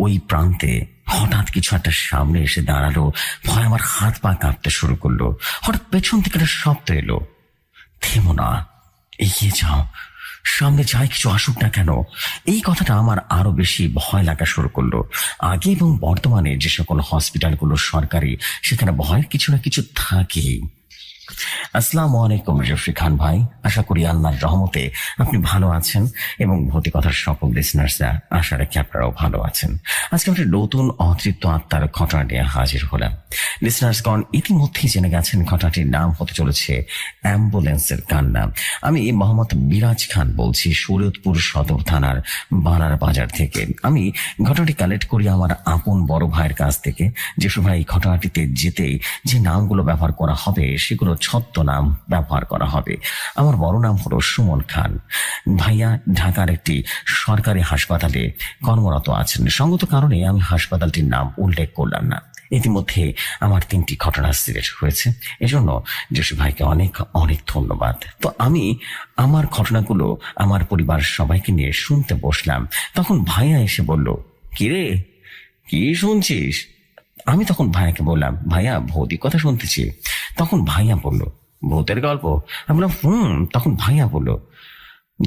ওই প্রান্তে হঠাৎ কিছু একটা সামনে এসে দাঁড়ালো। ভয় আমার হাত পা কাঁপতে শুরু করলো। হঠাৎ পেছন থেকে একটা শব্দ এলো, থেমো না, এগিয়ে যাও, সামনে যাই কিছু আসুক না কেন। এই কথাটা আমার আরো বেশি ভয় লাগা শুরু করলো। আগে এবং বর্তমানে যে সকল হসপিটালগুলো সরকারি, সেখানে ভয়ের কিছু না কিছু থাকেই। আসসালামু আলাইকুম জফরি খান ভাই, আশা করি আল্লাহর রহমতে আপনি ভালো আছেন এবং ভৌতিকতার সকল লিসনার্সরা আশা রাখি আপনারাও ভালো আছেন। আজকে আমরা নতুন অতৃপ্ত আত্মার ঘটনা নিয়ে হাজির হলাম। লিসনার্সগণ ইতিমধ্যেই জেনে গেছেন ঘটনাটির নাম হতে চলেছে অ্যাম্বুলেন্সের কান্না। আমি মোহাম্মদ বিরাজ খান বলছি, শরীয়তপুর সদর থানার বালার বাজার থেকে। আমি ঘটনাটি কালেক্ট করি আমার আপন বড় ভাইয়ের কাছ থেকে। যে সময় এই ঘটনাটিতে যেতেই যে নামগুলো ব্যবহার করা হবে সেগুলো ছদ্ম নাম ব্যবহার করা হবে। আমার বড় নাম হলো সুমন খান। ভাইয়া ঢাকার একটি সরকারি হাসপাতালে কর্মরত আছেন। সঙ্গত কারণে আমি হাসপাতালটির নাম উল্লেখ করলাম না। ইতিমধ্যে আমার 3টি ঘটনা সিলেক্ট হয়েছে, এজন্য জসু ভাইকে অনেক অনেক ধন্যবাদ। তো আমি আমার ঘটনাগুলো আমার পরিবার সবাইকে নিয়ে শুনতে বসলাম। তখন ভাইয়া এসে বলল, কিরে কি শুনছিস? আমি তখন ভাইয়াকে বললাম, ভাইয়া ভৌতিক কথা শুনতেছি। তখন ভাইয়া বলল, ভূতের গল্প? আমি বললাম তখন ভাইয়া বলল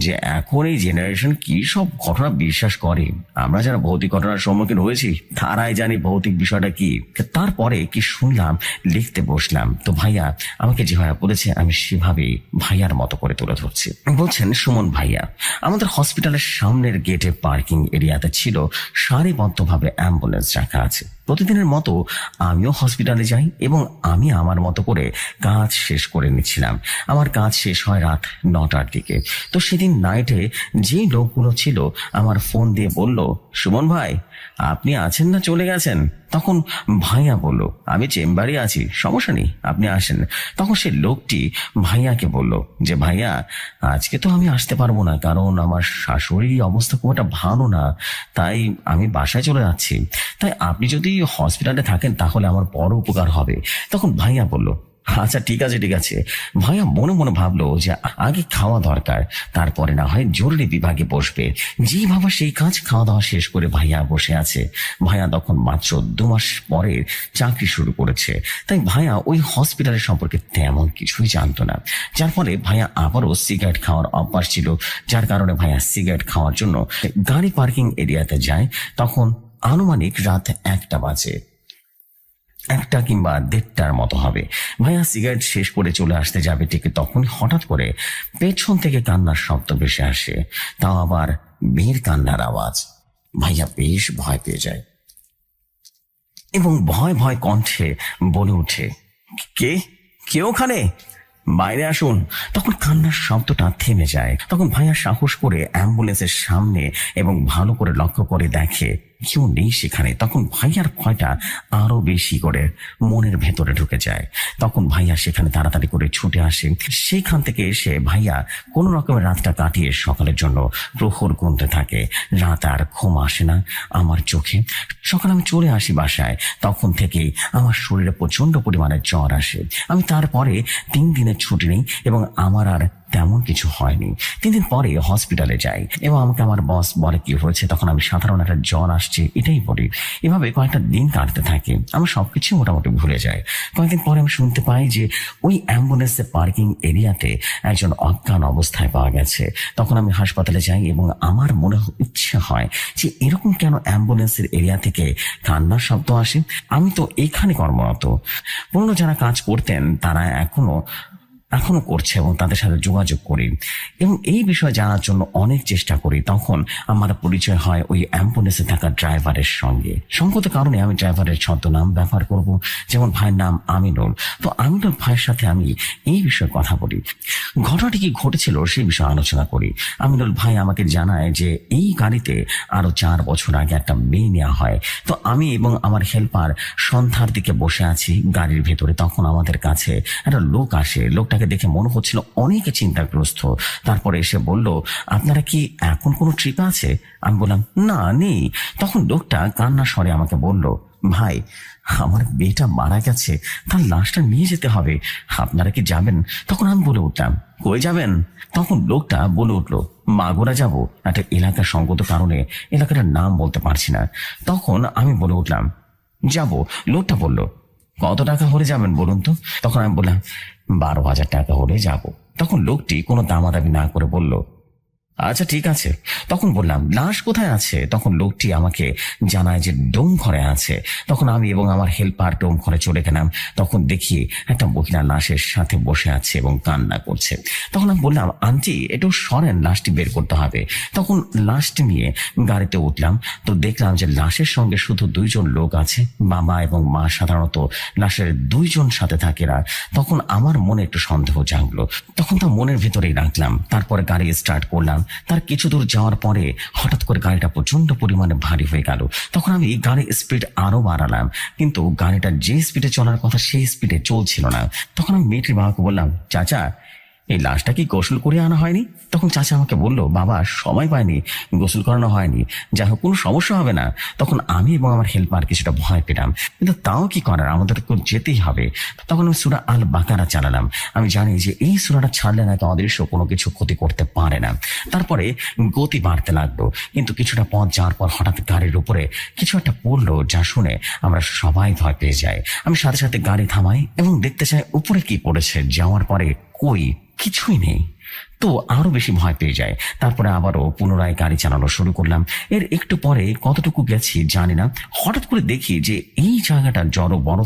যে এখন এই জেনারেশন কি সব ঘটনা বিশ্বাস করে, আমরা যারা ভৌতিক ঘটনার সম্মুখীন হয়েছি তারাই জানি ভৌতিক বিষয়টা কি। তারপরে কি শুনলাম, লিখতে বসলাম। তো ভাইয়া আমাকে যেভাবে বলেছে আমি সেভাবেই ভাইয়ার মতো করে তুলে ধরছি। বলছেন, সুমন ভাইয়া, আমাদের হসপিটালের সামনের গেটে পার্কিং এরিয়াতে ছিল সারিবদ্ধভাবে অ্যাম্বুলেন্স রাখা আছে। প্রতিদিনের মতো আমিও হসপিটালে যাই এবং আমি আমার মতো করে কাজ শেষ করে নিচ্ছিলাম। আমার কাজ শেষ হয় রাত 9টার দিকে। তো সেদিন নাইটে যে লোকগুলো ছিল আমার ফোন দিয়ে বলল, সুমন ভাই আপনি আছেন না চলে গেছেন? তখন ভাইয়া বলল, আমি চেম্বারে আছি, সমস্যা নেই, আপনি আসেন। তখন সে লোকটি ভাইয়াকে বলল যে, ভাইয়া আজকে তো আমি আসতে পারবো না, কারণ আমার শাশুড়ির অবস্থা খুব একটা ভালো না, তাই আমি বাসায় চলে যাচ্ছি। তাই আপনি যদি হসপিটালে থাকেন তাহলে আমার বড় উপকার হবে। তখন ভাইয়া বলল, আচ্ছা ঠিক আছে ঠিক আছে। ভাইয়া মনে মনে ভাবলো যে আগে খাওয়া দরকার, তারপরে না হয় জরুরি বিভাগে বসবে। যেই ভাবা সেই কাজ, খাওয়া দাওয়া শেষ করে ভাইয়া বসে আছে। ভাইয়া তখন মাত্র 2 মাস পরে চাকরি শুরু করেছে, তাই ভাইয়া ওই হসপিটালের সম্পর্কে তেমন কিছুই জানতো না। যার ফলে ভাইয়া আবারও সিগারেট খাওয়ার অভ্যাস ছিল, যার কারণে ভাইয়া সিগারেট খাওয়ার জন্য গাড়ি পার্কিং এরিয়াতে যায়। তখন আনুমানিক রাত 1টা বাজে, 1টা কিংবা 1:30টার মতো হবে। ভাইয়া সিগারেট শেষ করে চলে আসতে যাবে, ঠিক তখন হঠাৎ করে পেছন থেকে কান্নার শব্দ ভেসে আসে, তাও আবার মেয়ের কান্নার আওয়াজ। ভাইয়া বেশ ভয় পেয়ে যায় এবং ভয় ভয় কণ্ঠে বলে ওঠে, কে কে ওখানে? বাইরে আসুন। তখন কান্নার শব্দটা থেমে যায়। তখন ভাইয়া সাহস করে অ্যাম্বুলেন্সের সামনে এবং ভালো করে লক্ষ্য করে দেখে কেউ নেই সেখানে। তখন ভাইয়ার ভয়টা আরো বেশি করে মনের ভেতরে ঢুকে যায়। তখন ভাইয়া সেখানে তাড়াতাড়ি করে ছুটে আসে। সেখান থেকে এসে ভাইয়া কোনো রকমের রাতটা কাটিয়ে সকালের জন্য প্রহর গুনতে থাকে। রাত আর ঘুম আসে না আমার চোখে। সকালে আমি চলে আসি বাসায়। তখন থেকেই আমার শরীরে প্রচন্ড পরিমাণে জ্বর আসে। আমি তারপরে 3 দিনের ছুটি নেই এবং আমার আর তেমন কিছু হয়নি। 3 দিন পরে হসপিটালে যাই এবং আমাকে আমার বস বলে কি হয়েছে, তখন আমি সাধারণ একটা জ্বর আসছে এটাই বলি। এভাবে কয়েকটা দিন কাটতে থাকে, আমার সবকিছু মোটামুটি ভুলে যায়। কয়েকদিন পরে আমি শুনতে পাই যে ওই অ্যাম্বুলেন্সের পার্কিং এরিয়াতে একজন অজ্ঞান অবস্থায় পাওয়া গেছে। তখন আমি হাসপাতালে যাই এবং আমার মনে ইচ্ছে হয় যে এরকম কেন অ্যাম্বুলেন্সের এরিয়া থেকে কান্নার শব্দ আসে। আমি তো এখানে কর্মরত, পুরনো যারা কাজ করতেন তারা এখনো করছে এবং তাদের সাথে যোগাযোগ করি এবং এই বিষয়ে জানার জন্য অনেক চেষ্টা করি। তখন আমার পরিচয় হয় ওই অ্যাম্বুলেন্সে থাকা ড্রাইভারের সঙ্গে। সঙ্গত কারণে আমি ড্রাইভারের ছদ্মনাম ব্যবহার করব, যেমন ভাইয়ের নাম আমিনুল। তো আমিনুল ভাইয়ের সাথে আমি এই বিষয়ে কথা বলি, ঘটনাটি কি ঘটেছিল সেই বিষয়ে আলোচনা করি। আমিনুল ভাই আমাকে জানায় যে এই গাড়িতে আরো 4 বছর আগে একটা মেয়ে নেওয়া হয়। তো আমি এবং আমার হেল্পার সন্ধ্যার দিকে বসে আছি গাড়ির ভেতরে। তখন আমাদের কাছে একটা লোক আসে। লোকটা দেখে মনে হচ্ছিল অনেক চিন্তাগ্রস্ত। তারপরে এসে বলল, আপনারা কি এখন কোনো ট্রিপ আছে? আমি বললাম, না নেই। তখন লোকটা কান্না স্বরে আমাকে বলল, ভাই আমার মেয়েটা মারা গেছে, তার লাশটা নিয়ে যেতে হবে, আপনারা কি যাবেন? তখন আমি বলে উঠলাম, কই যাবেন? তখন লোকটা বলে উঠলো, মাগুরা যাব, একটা এলাকার সঙ্গত কারণে এলাকাটার নাম বলতে পারছি না। তখন আমি বলে উঠলাম, যাব। লোকটা বলল, কত টাকা হলে যাবেন বলুন তো? তখন আমি বললাম, 12,000 টাকা হলে যাব। তখন লোকটি কোনো দামাদামি না করে বলল, আচ্ছা ঠিক আছে। তখন বললাম, লাশ কোথায় আছে? তখন লোকটি আমাকে জানায় যে ডোম ঘরে আছে। তখন আমি এবং আমার হেল্পার ডোম ঘরে চলে গেলাম। তখন দেখি একটা মহিলা লাশের সাথে বসে আছে এবং কান্না করছে। তখন আমি বললাম, আন্টি একটু সরেন, লাশটি বের করতে হবে। তখন লাশটি নিয়ে গাড়িতে উঠলাম। তো দেখলাম যে লাশের সঙ্গে শুধু 2 জন লোক আছে, বাবা এবং মা। সাধারণত লাশের 2 জন সাথে থাকে না। তখন আমার মনে একটু সন্দেহ জাগলো। তখন তা মনের ভিতরেই রাখলাম। তারপরে গাড়ি স্টার্ট করলাম। তার কিছু দূর যাওয়ার পরে হঠাৎ করে গাড়িটা প্রচন্ড পরিমাণে ভারী হয়ে গেল। তখন আমি গাড়ির স্পিড আরো বাড়ালাম, কিন্তু গাড়িটা যে স্পিডে চলার কথা সেই স্পিডে চলছিল না। তখন আমি মেয়েটির বাবাকে বললাম, চাচা এই লাশটা কি গোসল করে আনা হয়নি? তখন চাচা আমাকে বলল, বাবা সময় পায়নি, গোসল করানো হয়নি, যাই হোক কোনো সমস্যা হবে না। তখন আমি এবং আমার হেল্পার কিছুটা ভয় পেলাম, কিন্তু তাও কি করার, আমাদেরকে যেতেই হবে। তখন আমি সূরা আল বাকারা চালালাম। আমি জানি যে এই সূরাটা ছাড়লে নাকি অদৃশ্য কোনো কিছু ক্ষতি করতে পারে না। তারপরে গতি বাড়তে লাগলো, কিন্তু কিছুটা পথ যাওয়ার পর হঠাৎ গাড়ির উপরে কিছু একটা পড়লো, যা শুনে আমরা সবাই ভয় পেয়ে যাই। আমি সাথে সাথে গাড়ি থামাই এবং দেখতে চাই উপরে কি পড়েছে। যাওয়ার পরে কই কিছুই নেই। তো আরো বেশি ভয় পেয়ে যায়। তারপরে আবারও পুনরায় গাড়ি চালানো শুরু করলাম। এর একটু পরে কতটুকু গেছি জানি না, হঠাৎ করে দেখি যে এই জায়গাটা বড়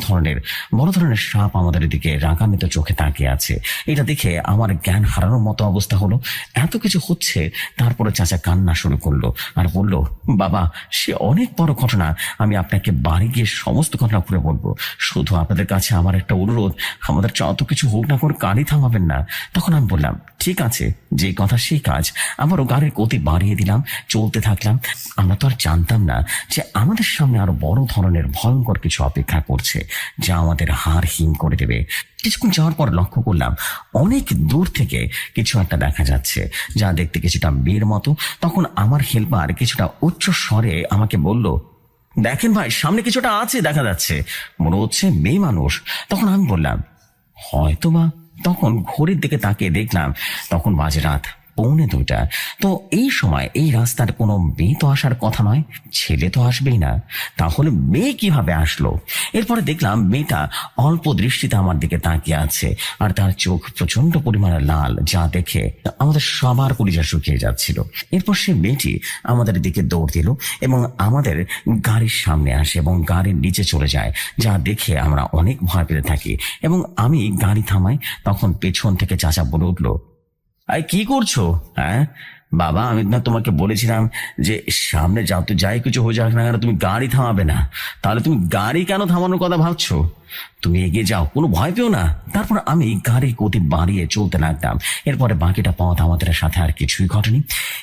ধরনের সাপ আমাদের দিকে রাগান্বিত চোখে তাকিয়ে আছে। এটা দেখে আমার জ্ঞান হারানোর মতো অবস্থা হলো। এত কিছু হচ্ছে, তারপরে চাচা কান্না শুরু করলো আর বলল, বাবা সে অনেক বড় ঘটনা, আমি আপনাকে বাড়ি গিয়ে সমস্ত ঘটনা খুলে বলবো। শুধু আপনাদের কাছে আমার একটা অনুরোধ, আমাদের যত কিছু হোক না কোনো গাড়ি থামাবেন না। তখন আমি বললাম, ঠিক আছে, যে কথা সেই কাজ। আবারও গাড়ির গতি বাড়িয়ে দিলাম, চলতে থাকলাম। আমরা তো আর জানতাম না যে আমাদের সামনে আরো বড় ধরনের ভয়ঙ্কর কিছু অপেক্ষা করছে, যা আমাদের হাড় হিম করে দেবে। কিছুক্ষণ যাওয়ার পর লক্ষ্য করলাম অনেক দূর থেকে কিছু একটা দেখা যাচ্ছে, যা দেখতে কিছুটা মেয়ের মতো। তখন আমার হেল্পার কিছুটা উচ্চ স্বরে আমাকে বলল, দেখেন ভাই, সামনে কিছুটা আছে দেখা যাচ্ছে, মনে হচ্ছে মেয়ে মানুষ। তখন আমি বললাম, হয়তোবা। তখন ঘড়ির দিকে তাকিয়ে দেখলাম তখন বাজে রাত 1:45। তো এই সময় এই রাস্তার কোনো মেয়ে তো আসার কথা নয়, ছেলে তো আসবেই না, তাহলে মেয়ে কিভাবে আসলো? এরপরে দেখলাম মেয়েটা অল্প দৃষ্টিতে আমার দিকে তাকিয়ে আছে, আর তার চোখ প্রচন্ড পরিমাণে লাল, যা দেখে আমাদের সবার কলিজা শুকিয়ে যাচ্ছিল। এরপর সে মেয়েটি আমাদের দিকে দৌড় দিল এবং আমাদের গাড়ির সামনে আসে এবং গাড়ির নিচে চলে যায়, যা দেখে আমরা অনেক ভয় পেতে থাকি এবং আমি গাড়ি থামাই। তখন পেছন থেকে চাচা বলে উঠলো, আরে কি করছো? হ্যাঁ বাবা, আমি না তোমাকে বলেছিলাম যে সামনে যাও, তো যাই কিছু হয়ে যাক না কেন তুমি গাড়ি থামাবে না। তাহলে তুমি গাড়ি কেন থামানোর কথা ভাবছো? তুমি এগিয়ে যাও, কোনো ভয় পেও না। তারপর আমি গাড়ির গতি বাড়িয়ে চলতে লাগলাম। এরপরে বাকিটা পথ আমাদের সাথে আর কিছুই ঘটেনি।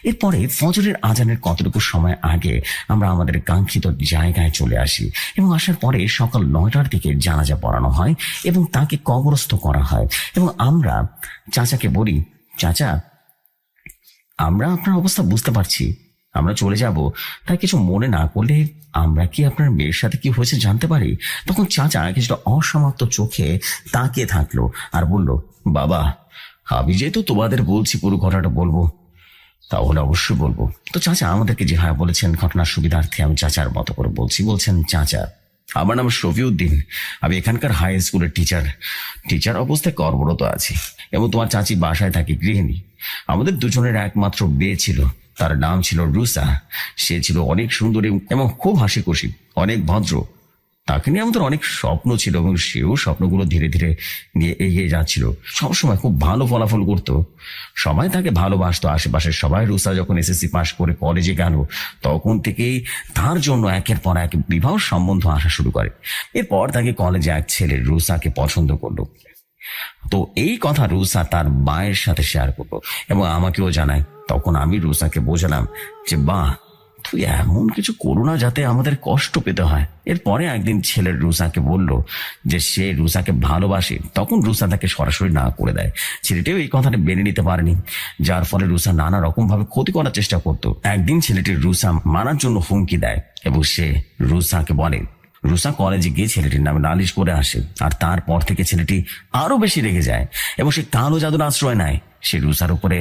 এরপরে ফজরের আজানের কতটুকু সময় আগে আমরা আমাদের কাঙ্ক্ষিত জায়গায় চলে আসি এবং আসার পরে সকাল 9টার দিকে জানাজা পড়ানো হয় এবং তাকে কবরস্থ করা হয়। এবং আমরা চাচাকে বলি, চাচা আমরা আপনার অবস্থা বুঝতে পারছি, আমরা চলে যাব, তাই কিছু মনে না করলে আমরা কি আপনার মেয়ের সাথে কি হয়েছে জানতে পারি? তখন চাচা কিছুটা অসমাপ্ত চোখে তাকিয়ে থাকলো আর বলল, বাবা আমি যেহেতু তোমাদের বলছি পুরো ঘটনাটা বলবো, তাহলে অবশ্যই বলবো। তো চাচা আমাদেরকে যেভাবে বলেছেন ঘটনার সুবিধার্থে আমি চাচার মতো করে বলছি। বলছেন, চাচা আমার নাম শফিউদ্দিন, আমি এখানকার হাই স্কুলের টিচার অবস্থায় কর্মরত আছি এবং তোমার চাচি বাসায় থাকি, গৃহিণী। আমাদের দুজনের একমাত্র মেয়ে ছিল, তার নাম ছিল রুসা। সে ছিল অনেক সুন্দরী এবং খুব হাসি খুশি, অনেক ভদ্র। তাকে নিয়ে আমাদের অনেক স্বপ্ন ছিল এবং সেও স্বপ্নগুলো ধীরে ধীরে নিয়ে এগিয়ে যাচ্ছিল। সবসময় খুব ভালো ফলাফল করতো, সবাই তাকে ভালোবাসতো। আশেপাশের সবাই। রুসা যখন এসএসসি পাশ করে কলেজে গেল, তখন থেকেই তার জন্য একের পর এক বিবাহ সম্বন্ধ আসা শুরু করে। এরপর তাকে কলেজে এক ছেলে রুসাকে পছন্দ করলো। তো এই কথা রুসা তার মায়ের সাথে শেয়ার করলো এবং আমাকেও জানায়। তখন আমি রুসাকে বোঝালাম যে, বাহ তুই এমন কিছু করো না যাতে আমাদের কষ্ট পেতে হয়। এরপরে একদিন ছেলের রুসাকে বলল যে সে রুসাকে ভালোবাসে। তখন রুসা তাকে সরাসরি না করে দেয়। ছেলেটিও এই কথাটা মেনে নিতে পারেনি, যার ফলে রুসা নানা রকম ভাবে ক্ষতি করার চেষ্টা করত। একদিন ছেলেটির রুসা মানার জন্য হুমকি দেয় এবং সে রুসাকে বলে। রুসা কলেজে গিয়ে ছেলেটির নামে নালিশ করে আসে, আর তারপর থেকে ছেলেটি আরো বেশি রেগে যায় এবং সে কালো জাদুর আশ্রয় নেয়। সে রুসার উপরে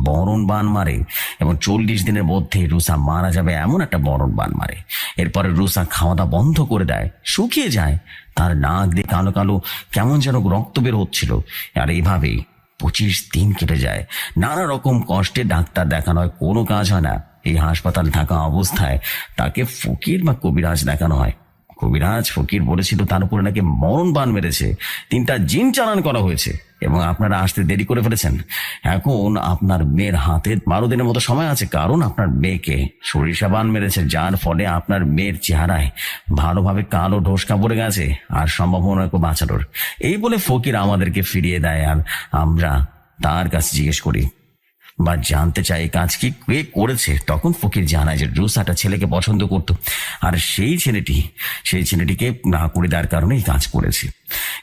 মরণ বান মারে এবং 40 দিনের মধ্যে রুসা মারা যাবে এমন একটা মরণ বান মারে। এরপরে রুসা খাওয়া দাওয়া বন্ধ করে দেয়, শুকিয়ে যায়, তার নাক দিয়ে কালো কালো কেমন যেন রক্ত বের হচ্ছিল। আর এইভাবেই 25 দিন কেটে যায়। নানা রকম কষ্টে ডাক্তার দেখানো হয়, কোনো কাজ হয় না। এই হাসপাতালে থাকা অবস্থায় তাকে ফকির বা কবিরাজ দেখানো হয়। কবিরাজ ফকির বলেছিল তার উপরে নাকি মরণ বান মেরেছে, 3টা জিন চালান করা হয়েছে এবং আপনারা আসতে দেরি করে ফেলেছেন। এখন আপনার মেয়ের হাতে 12 দিনের মতো সময় আছে, কারণ আপনার মেয়েকে সরিষা বান মেরেছে, যার ফলে আপনার মেয়ের চেহারায় ভালোভাবে কালো ঢোসকা পড়ে গেছে আর সম্ভাবনা বাঁচানোর। এই বলে ফকির আমাদেরকে ফিরিয়ে দেয়। আর আমরা তার কাছে জিজ্ঞেস করি বা জানতে চাই এই কাজ কি কে করেছে। তখন ফকির জানায় যে রুসাটা ছেলেকে পছন্দ করত, আর সেই ছেলেটিকে না করে দেওয়ার কারণে এই কাজ করেছে।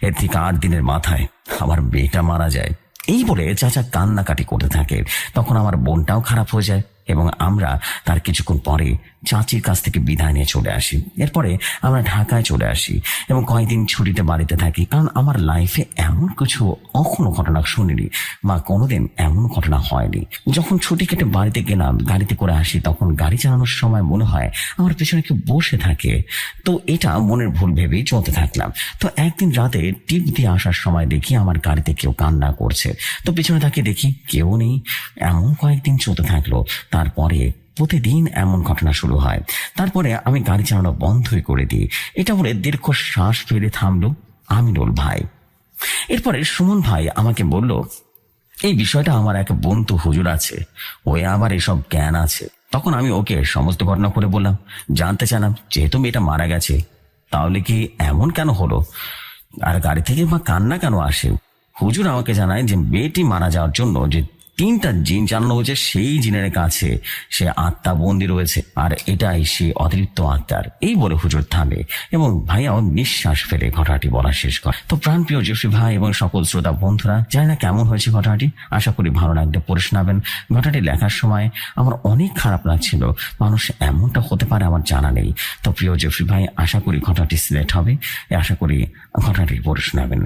এর থেকে 8 দিনের মাথায় আমার মেয়েটা মারা যায়। এই বলে চাচা কান্নাকাটি করতে থাকে। তখন আমার বোনটাও খারাপ হয়ে যায় এবং আমরা তার কিছুক্ষণ পরে চাচির কাছ থেকে বিদায় নিয়ে চলে আসি। এরপরে আমরা ঢাকায় চলে আসি এবং কয়েকদিন ছুটিতে বাড়িতে থাকি, কারণ আমার লাইফে এমন কিছু কখনো ঘটনা শুনিনি বা কোনোদিন এমন ঘটনা হয়নি। যখন ছুটি কেটে বাড়িতে গেলাম, গাড়িতে করে আসি, তখন গাড়ি চালানোর সময় মনে হয় আমার পেছনে কেউ বসে থাকে। তো এটা মনের ভুল ভেবেই চলতে থাকলাম। তো একদিন রাতে টিপ দিয়ে আসার সময় দেখি আমার গাড়িতে কেউ কান্না করছে। তো পেছনে তাকিয়ে দেখি কেউ নেই। এমন কয়েকদিন চলতে থাকলো। তারপরে প্রতিদিন এমন ঘটনা শুরু হয়। তারপরে আমি গাড়ি চালানো বন্ধই করে দিই। এটা বলে দীর্ঘ শ্বাস ফেলে থামলো আমিনুল ভাই। এরপরে সুমন ভাই আমাকে বলল, এই বিষয়টা আমার এক বন্ধু হুজুর আছে, ওই আবার এসব জ্ঞান আছে। তখন আমি ওকে সমস্ত ঘটনা করে বললাম, জানতে চাইলাম যেহেতু মেয়েটা মারা গেছে তাহলে কি এমন কেন হলো, আর গাড়ি থেকে বা কান্না কেন আসে। হুজুর আমাকে জানায় যে মেয়েটি মারা যাওয়ার জন্য যে 3টা জিন চালানো হয়েছে, সেই জিনের কাছে সে আত্মা বন্দী রয়েছে, আর এটাই সে অতিরিক্ত আত্মার। এই বলে হুজুর থামে এবং ভাইয়াও নিঃশ্বাস ফেলে ঘটনাটি বলা শেষ করে। তো প্রাণপ্রিয় জসি ভাই এবং সকল শ্রোতা বন্ধুরা, জানি না কেমন হয়েছে ঘটনাটি, আশা করি ভালো লাগবে, পড়ে শোনাবেন। ঘটনাটি লেখার সময় আমার অনেক খারাপ লাগছিল, মানুষ এমনটা হতে পারে আমার জানা নেই। তো প্রিয় জসি ভাই, আশা করি ঘটনাটি সিলেক্ট হবে, আশা করি ঘটনাটি পড়ে শোনাবেন।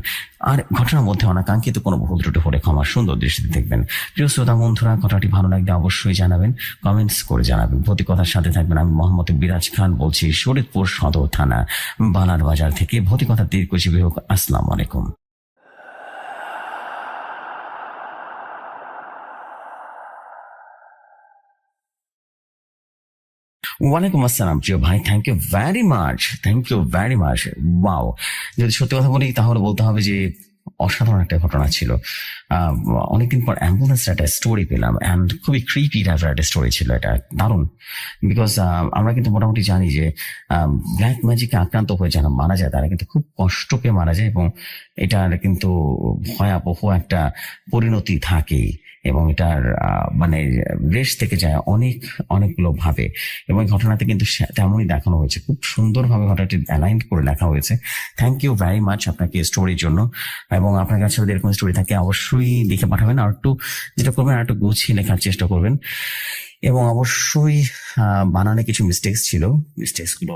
আর ঘটনার মধ্যে অনাকাঙ্ক্ষিত কোনো ভুল ত্রুটি হলে ক্ষমা সুন্দর দৃষ্টিতে দেখবেন। প্রিয় শ্রোতা বন্ধুরা, কথাটি ভালো লাগলে অবশ্যই জানাবেন, কমেন্টস করে জানাবেন। প্রতি কথার সাথে থাকবেন। আমি মোহাম্মদ বিরাজ খান বলছি, শরীয়তপুর সদর থানা বালার বাজার থেকে। ভৌতিক কথা দীর্ঘজীবী হোক। আসসালামু আলাইকুম। ওয়ালাইকুম আসসালাম প্রিয় ভাই, thank you very much, thank you very much. Wow, যদি সত্যি কথা বলি তাহলে বলতে হবে যে অসাধারণ একটা ঘটনা ছিল। অনেকদিন পর অ্যাম্বুলেন্সের একটা স্টোরি পেলাম, অ্যান্ড খুবই ক্রিপি টাইপের একটা স্টোরি ছিল। এটা দারুণ, বিকজ আমরা কিন্তু মোটামুটি জানি যে ব্ল্যাক ম্যাজিকে আক্রান্ত হয়ে যারা মারা যায় তারা কিন্তু খুব কষ্ট পেয়ে মারা যায়, এবং এটার কিন্তু ভয়াবহ একটা পরিণতি থাকে, এবং এটার মানে রেশ থেকে যায় অনেকগুলো ভাবে। এবং ঘটনাতে কিন্তু তেমনই দেখানো হয়েছে, খুব সুন্দরভাবে ঘটনাটি অ্যালাইন করে লেখা হয়েছে। থ্যাংক ইউ ভেরি মাচ আপনাকে স্টোরির জন্য। এবং আপনার কাছে যদি এরকম স্টোরি থাকে অবশ্যই লিখে পাঠাবেন, আর একটু যেটা করবেন আর একটু গুছিয়ে লেখার চেষ্টা করবেন। এবং অবশ্যই বানানে কিছু মিস্টেক্স ছিল, মিস্টেক্স গুলো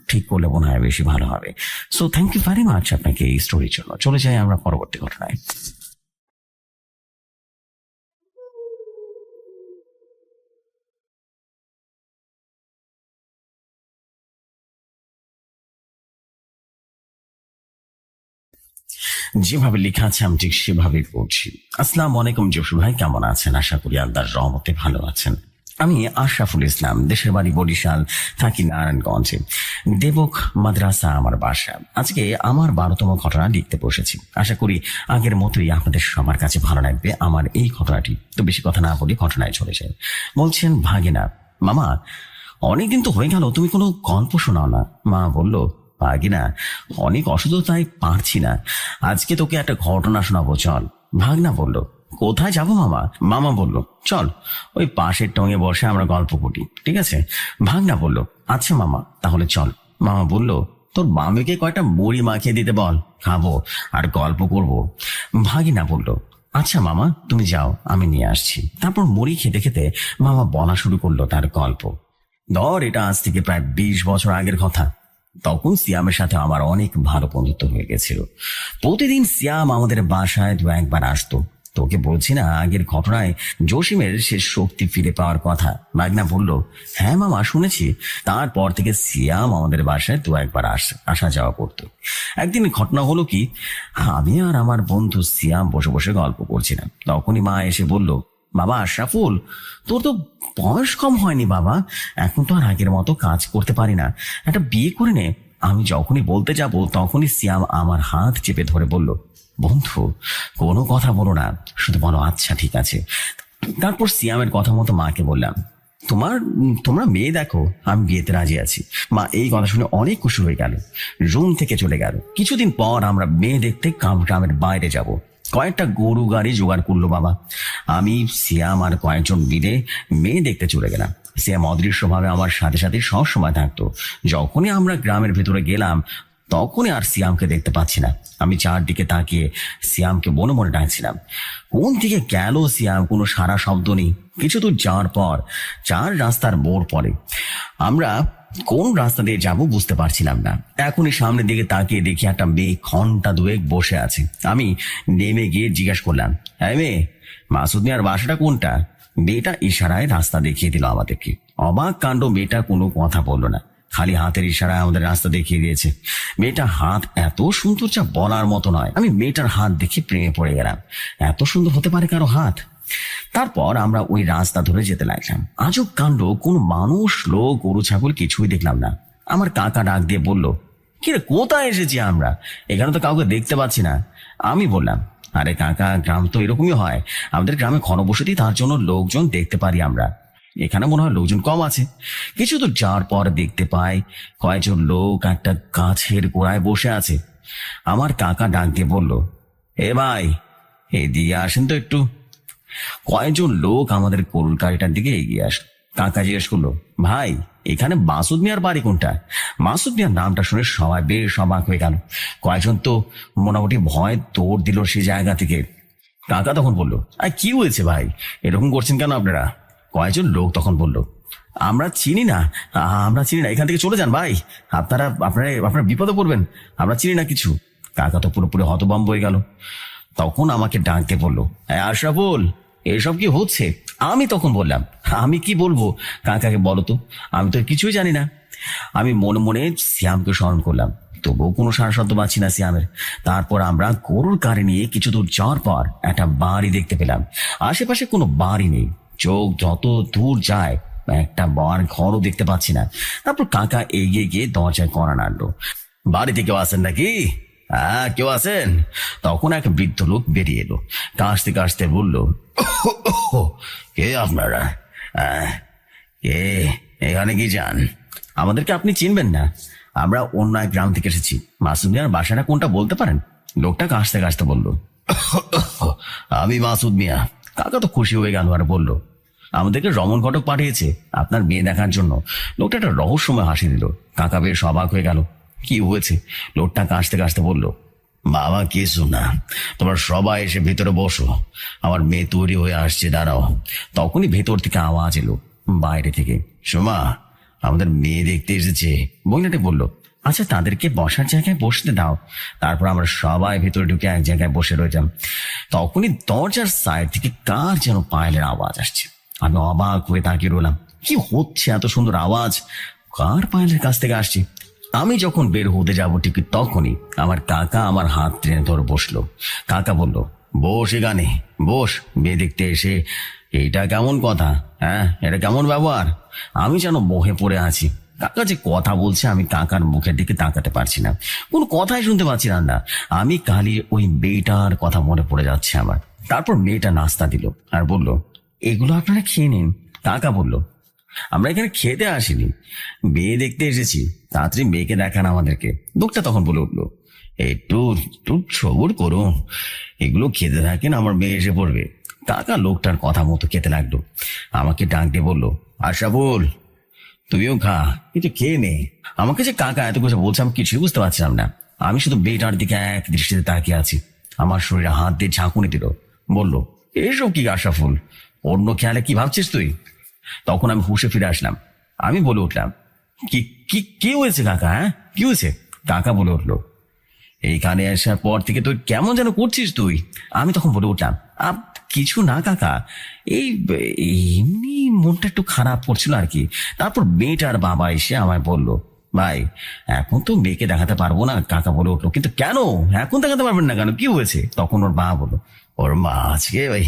ঠিক করলে মনে হয় বেশি ভালো হবে। So thank you very much আপনাকে এই স্টোরির জন্য। চলে যাই আমরা পরবর্তী ঘটনায়। যেভাবে লেখা আছে আমি ঠিক সেভাবেই পড়ছি। আসসালামু আলাইকুম জসু ভাই, কেমন আছেন? আশা করি আল্লাহর রহমতে ভালো আছেন। আমি আশরাফুল ইসলাম, দেশের বাড়ি বরিশাল, থাকি নারায়ণগঞ্জে। দেবক মাদ্রাসা আমার বাসা। আজকে আমার 12তম ঘটনা লিখতে বসেছি। আশা করি আগের মতোই আপনাদের সবার কাছে ভালো লাগবে আমার এই ঘটনাটি। তো বেশি কথা না বলি ঘটনায় চলে যায়। বলছেন, ভাগিনা, মামা অনেকদিন তো হয়ে গেল তুমি কোনো গল্প শোনাও না। মা বলল, ভাগিনা অনেক অসুস্থতায় পারছি না, আজকে তোকে একটা ঘটনা শোনাবো, চল। ভাগনা বলল, কোথায় যাবো মামা? মামা বলল, চল ওই পাশের টঙে বসে আমরা গল্প করি, ঠিক আছে? ভাগনা বলল, আচ্ছা মামা, তাহলে চল। মামা বলল, তোর বামেকে কয়টা মুড়ি মাখিয়ে দিতে বল, খাবো আর গল্প করব। ভাগিনা বলল, আচ্ছা মামা তুমি যাও, আমি নিয়ে আসছি। তারপর মুড়ি খেতে খেতে মামা বলা শুরু করলো তার গল্প। ধর, এটা আজ থেকে প্রায় 20 বছর আগের কথা। তখন সিয়ামের সাথে আমার অনেক ভালো বন্ধুত্ব হয়ে গেছিল। প্রতিদিন সিয়াম আমাদের বাসায় 2-1 বার আসতো। তোকে বলছি না, আগের ঘটনায় জসিমের সে শক্তি ফিরে পাওয়ার কথা। মাগনা বলল, হ্যাঁ মামা শুনেছি। তারপর থেকে সিয়াম আমাদের বাসায় দু একবার আসা যাওয়া করতো। একদিন ঘটনা হলো কি, আমি আর আমার বন্ধু সিয়াম বসে বসে গল্প করছিলাম। তখনই মা এসে বলল, বাবা আশরাফুল, তোর তো বয়স কম হয়নি বাবা, এখন তো আর আগের মতো কাজ করতে পারি না, একটা বিয়ে করে নে। আমি যখনই বলতে যাব তখনই সিয়াম আমার হাত চেপে ধরে বলল, বন্ধু কোনো কথা বলো না, শুধু বলো আচ্ছা ঠিক আছে। তারপর সিয়ামের কথা মতো মাকে বললাম, তোমরা মেয়ে দেখো, আমি বিয়েতে রাজি আছি। মা এই কথা শুনে অনেক খুশি হয়ে গেল, রুম থেকে চলে গেল। কিছুদিন পর আমরা মেয়ে দেখতে গ্রামের বাইরে যাব। কয়েকটা গরু গাড়ি জোগাড় করলো বাবা। আমি সিয়াম আর কয়েকজন মিলে মেয়ে দেখতে চলে গেলাম। সিয়াম অদৃশ্যভাবে আমার সাথে সাথে সবসময় থাকতো। যখনই আমরা গ্রামের ভেতরে গেলাম তখনই আর সিয়ামকে দেখতে পাচ্ছি না। আমি চারদিকে তাকিয়ে সিয়ামকে মনে মনে ডাকছিলাম, কোন দিকে গেল সিয়াম, কোনো সারা শব্দ নেই। কিছু দূর যাওয়ার পর 4 রাস্তার মোড় পড়ে। আমরা কোন রাস্তা দিয়ে যাব বুঝতে পারছিলাম না। এখনই সামনের দিকে তাকিয়ে দেখি একটা মেয়ে ঘন্টা দুয়েক বসে আছে। আমি নেমে গিয়ে জিজ্ঞাসা করলাম, হ্যাঁ মেয়ে, মাসুদ মিয়ার বাসাটা কোনটা? মেয়েটা ইশারায় রাস্তা দেখিয়ে দিল আমাদেরকে। অবাক কাণ্ড, মেয়েটা কোনো কথা বললো না, খালি হাতের ইশারায় আমাদের রাস্তা দেখিয়ে দিয়েছে। মেয়েটার হাত এত সুন্দর যা বলার মতো নয়। আমি মেয়েটার হাত দেখে প্রেমে পড়ে গেলাম। এত সুন্দর হতে পারে কারো হাত? তারপর আমরা ওই রাস্তা ধরে যেতে লাগলাম। আজব কাণ্ড, কোনো মানুষ, লোক, গরু, ছাগল কিছুই দেখলাম না। আমার কাকা ডাক দিয়ে বলল, কিরে কোথায় এসেছি আমরা? এখানে তো কাউকে দেখতে পাচ্ছি না। আমি বললাম, আরে কাকা, গ্রাম তো এরকমই হয়, আমাদের গ্রামে ঘনবসতি, তার জন্য লোকজন দেখতে পারি আমরা। এখানে মনে হয় লোকজন কম আছে। কিছু তো যাওয়ার পর দেখতে পাই কয়েকজন লোক একটা গাছের গোড়ায় বসে আছে। আমার কাকা ডাক দিয়ে বলল, এ ভাই, এদিকে আসেন তো একটু। কয়েকজন লোক আমাদের গরুর গাড়িটার দিকে এগিয়ে আসলো। কাকা জিজ্ঞেস করলো, ভাই এখানে মাসুদ মিয়ার বাড়ি কোনটা? মাসুদ মিয়ার নামটা শুনে সবাই বেশ অবাক হয়ে গেল। কয়েকজন তো মোটামুটি ভয় দৌড় দিল সেই জায়গা থেকে। কাকা তখন বললো, কি হয়েছে ভাই, এরকম করছেন কেন আপনারা? কয়েকজন লোক তখন বলল, আমরা চিনি না, এখান থেকে চলে যান ভাই, আপনারা বিপদে পড়বেন, আমরা চিনি না কিছু। কাকা তো পুরোপুরি হতভম্ব হয়ে গেল। তখন আমাকে ডাক দিয়ে বললো, আশরাফুল, এসব কি হচ্ছে? আমি তখন বললাম, আমি কি বলবো কাকাকে, বলো তো, আমি তো কিছুই জানি না। আমি মনে মনে সিয়ামকে স্মরণ করলাম, তবুও কোনো সারা শব্দ পাচ্ছি না সিয়ামের। তারপর আমরা গরুর গাড়ি নিয়ে কিছু দূর যাওয়ার পর একটা বাড়ি দেখতে পেলাম। আশেপাশে কোনো বাড়ি নেই, চোখ যত দূর যায় একটা বড় ঘরও দেখতে পাচ্ছি না। তারপর কাকা এগিয়ে গিয়ে দরজায় কড়া নাড়লো, বাড়িতে কেউ আছেন নাকি? হ্যাঁ, কেউ আছেন? তখন এক বৃদ্ধ লোক বেরিয়ে এলো, কাশতে কাশতে বলল, কে আপনারা? কে, এখানে কি যান? আমাদেরকে আপনি চিনবেন না, আমরা অন্য এক গ্রাম থেকে এসেছি। মাসুদ মিয়ার বাসাটা কোনটা বলতে পারেন? লোকটা কাশতে কাশতে বলল, আমি মাসুদ মিয়া। কাকা তো খুশি হয়ে গেল আর বলল, আমাদেরকে রমন ঘটক পাঠিয়েছে আপনার মেয়ে দেখার জন্য। লোকটা একটা রহস্যময় হাসি দিল। কাকা বেশ অবাক হয়ে গেল, কি হয়েছে? লোকটা কাশতে কাশতে বলল, বাবা কিছু না, তোমরা সবাই এসে ভেতরে বসো, আমার মেয়ে তৈরি হয়ে আসছে, দাঁড়াও। তখনই ভেতর থেকে আওয়াজ এলো বাইরে থেকে, সোমা, আমাদের মেয়ে দেখতে এসেছে। মহিলাটি বলল, আচ্ছা তাদেরকে বসার জায়গায় বসতে দাও। তারপর আমরা সবাই ভেতরে ঢুকে এক জায়গায় বসে রইলাম। তখনই দরজার সাইড থেকে কার যেন পায়েলের আওয়াজ আসছে। আমি অবাক হয়ে তাকিয়ে রইলাম, কি হচ্ছে? এত সুন্দর আওয়াজ কার পায়েলের কাছ থেকে আসছে? আমি যখন বের হতে যাব ঠিক তখনই আমার কাকা আমার হাত টেনে ধরে বসলো। কাকা বলল, বস এখানে, বস। মেয়ে দেখতে এসে এইটা কেমন কথা? হ্যাঁ, এটা কেমন ব্যবহার? আমি যেন মোহে পড়ে আছি। কাকা যে কথা বলছে আমি কাকার মুখের দিকে তাকাতে পারছি না, কোনো কথাই শুনতে পাচ্ছি না। আমি খালি ওই মেয়েটার কথা মনে পড়ে যাচ্ছে আমার। তারপর মেয়েটা নাস্তা দিল আর বলল, এগুলো আপনারা খেয়ে নিন। কাকা বলল, আমরা এখানে খেতে আসিনি, মেয়ে দেখতে এসেছি, তাড়াতাড়ি মেয়েকে দেখান আমাদেরকে। লোকটা তখন বলে উঠলো, একটু একটু সবুর করুন, এগুলো খেতে থাকেন, আমার মেয়ে এসে পড়বে। কাকা লোকটার কথা মতো খেতে লাগলো। আমাকে ডাক দিয়ে বললো, আশরাফুল, তুমিও খা, কিছু খেয়ে নে। আমাকে যে কাকা এত কিছু বলছে আমি কিছুই বুঝতে পারছিলাম না। আমি শুধু মেয়েটার দিকে এক দৃষ্টিতে তাকিয়ে আছি। আমার শরীরে হাত দিয়ে ঝাঁকুনি দিল, বলল, এসব কি আশরাফুল, অন্য খেয়ালে কি ভাবছিস তুই? তখন আমি হুঁশে ফিরে আসলাম। আমি বলে উঠলাম, কি কি কি হয়েছে কাকা? হ্যাঁ, কি হয়েছে? কাকা বলে উঠলো, এইখানে আসার পর থেকে তুই কেমন যেন করছিস তুই। আমি তখন বলে উঠলাম, কিছু না কাকা, এই এমনি মনটা একটু খারাপ করছিল আর কি। তারপর মেয়েটার বাবা এসে আমায় বলল, ভাই এখন তো মেয়েকে দেখাতে পারবো না। কাকা বলে উঠলো, কিন্তু কেন এখন দেখাতে পারবেন না কেন, কি হয়েছে? তখন ওর মা বললো, ওর মা আজকে ওই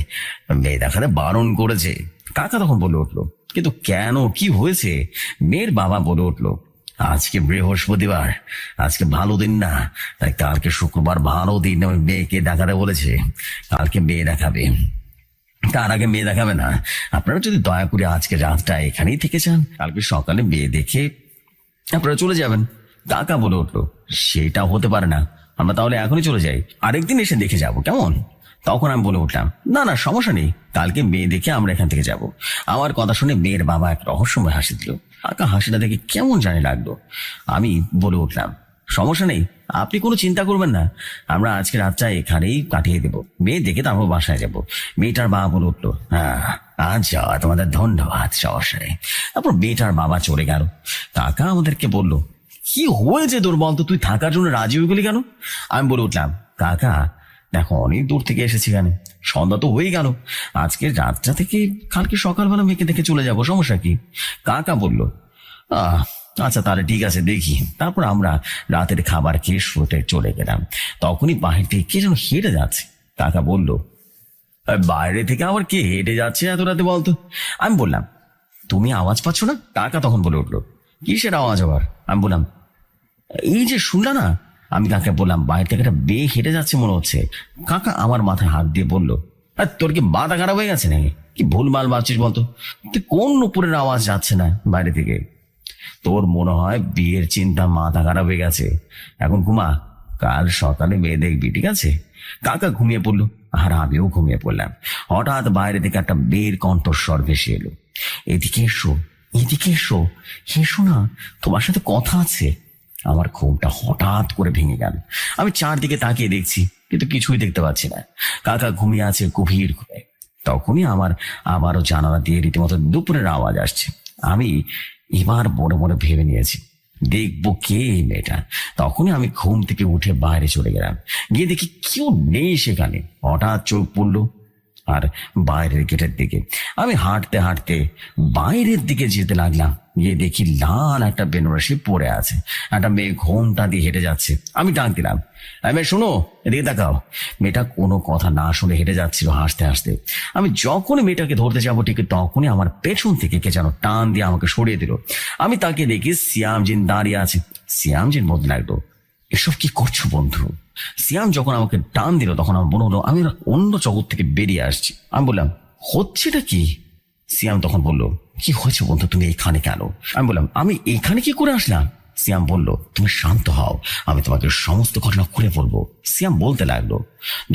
মেয়ে দেখাতে বারণ করেছে। কাকা তখন বলে উঠলো, কিন্তু কেন, কি হয়েছে? মেয়ের বাবা বলে উঠলো, আজকে বৃহস্পতিবার, আজকে ভালো দিন না, তাই কালকে শুক্রবার ভালো দিন, ওই মেয়েকে দেখাতে বলেছে। কালকে মেয়ে দেখাবে, তার আগে মেয়ে দেখাবে না। আপনারা যদি দয়া করে আজকে রাতটা এখানেই থেকে যান, কালকে সকালে মেয়ে দেখে আপনারা চলে যাবেন। কাকা বলে উঠলো, সেটা হতে পারে না, আমরা তাহলে এখনই চলে যাই, আরেকদিন এসে দেখে যাব, কেমন? তখন আমি বলে উঠলাম, না না সমস্যা নেই, কালকে মেয়ে দেখে আমরা এখান থেকে যাব। আমার কথা শুনে মেয়ের বাবা এক রহস্যময় হাসি দিল। কাকা হাসিটা দেখে কেমন জানি লাগলো। আমি বলে উঠলাম, সমস্যা নেই, আপনি কোনো চিন্তা করবেন না, আমরা আজকে রাতটা এখানেই কাটিয়ে দেবো, মেয়ে দেখে তারপর বাসায় যাব। মেয়েটার বাবা বলে উঠলো, হ্যাঁ আচ্ছা, তোমাদের ধন্যবাদ, সমস্যা নেই। তারপর মেয়েটার বাবা চলে গেল। কাকা আমাদেরকে বলল, কি হয়েছে তোর বলতো, তুই থাকার জন্য রাজি হয়ে গেলি কেন? আমি বলে উঠলাম, কাকা দেখো অনেক দূর থেকে এসেছি, কেন সন্ধ্যা তো হয়ে গেল, আজকে রাতটা থেকে কালকে সকালবেলা মেয়েকে দেখে চলে যাব, সমস্যা কি? কাকা বলল, আচ্ছা তাহলে ঠিক আছে, দেখি। তারপর আমরা রাতের খাবার খেয়ে শুতে চলে গেলাম। তখনই বাহির থেকে কে যেন হেঁটে যাচ্ছে। কাকা বলল, বাইরে থেকে আবার কে হেঁটে যাচ্ছে এত রাতে বলতো? আমি বললাম, তুমি আওয়াজ পাচ্ছ না? কাকা তখন বলে উঠলো, কিসের আওয়াজ আবার? আমি বললাম, এই যে শুনলা না? আমি কাকে বললাম, বাইরে থেকে একটা মেয়ে হেঁটে যাচ্ছে মনে হচ্ছে। কাকা আমার মাথায় হাত দিয়ে বলল, তোর কি মাথা খারাপ হয়ে গেছে নাকি? কি ভুলভাল ভাবছিস বলতো? তুই কোন উপরের আওয়াজ যাচ্ছে না বাইরে থেকে? তোর মনে হয় বিয়ের চিন্তা মাথা খারাপ হয়ে গেছে, এখন ঘুমা, কাল সকালে মেয়ে দেখবি, ঠিক আছে? কাকা ঘুমিয়ে পড়লো, আর আমিও ঘুমিয়ে পড়লাম। হঠাৎ বাইরে থেকে একটা মেয়ের কণ্ঠস্বর ভেসে এলো, এদিকে এসো, এদিকে এসো, এসো না, তোমার সাথে কথা আছে। আমার ঘুমটা হঠাৎ করে ভেঙে গেল। আমি চারদিকে তাকিয়ে দেখছি, কিন্তু কিছুই দেখতে পাচ্ছি না। কাকা ঘুমিয়ে আছে গভীর ঘুমে। তখনই আমার আবারও জানালা দিয়ে রীতিমতো দুপুরের আওয়াজ আসছে। আমি এবার মনে মনে ভেবে নিয়েছি, দেখবো কে এই মেয়েটা। তখনই আমি ঘুম থেকে উঠে বাইরে চলে গেলাম। গিয়ে দেখি কেউ নেই সেখানে। হঠাৎ চোখ পড়লো আর বাইরের গেটের দিকে। আমি হাঁটতে হাঁটতে বাইরের দিকে যেতে লাগলাম। গিয়ে দেখি লাল একটা বেনারসি পরে আছে, একটা মেয়ে ঘোমটা দিয়ে হেঁটে যাচ্ছে। আমি ডাক দিলাম, মেয়ে শোনো, এদিকে তাকাও। মেয়েটা কোনো কথা না শুনে হেঁটে যাচ্ছিল হাসতে হাসতে। আমি যখনই মেয়েটাকে ধরতে যাবো, ঠিক তখনই আমার পেছন থেকে কে যেন টান দিয়ে আমাকে সরিয়ে দিল। আমি তাকে দেখি সিয়ামজিন দাঁড়িয়ে আছে। সিয়ামজিন বলতে লাগলো, এসব কি করছো বন্ধু? সিয়াম যখন আমাকে টান দিল, তখন আমার মনে হলো আমি অন্য জগৎ থেকে বেরিয়ে আসছি। আমি বললাম, হচ্ছেটা কি? সিয়াম তখন বলল, কি হয়েছে বন্ধু, তুমি এখানে কেন? আমি বললাম, আমি এখানে কি করে আসলাম? সিয়াম বলল, তুমি শান্ত হও, আমি তোমাকে সমস্ত ঘটনা খুলে বলবো। সিয়াম বলতে লাগলো,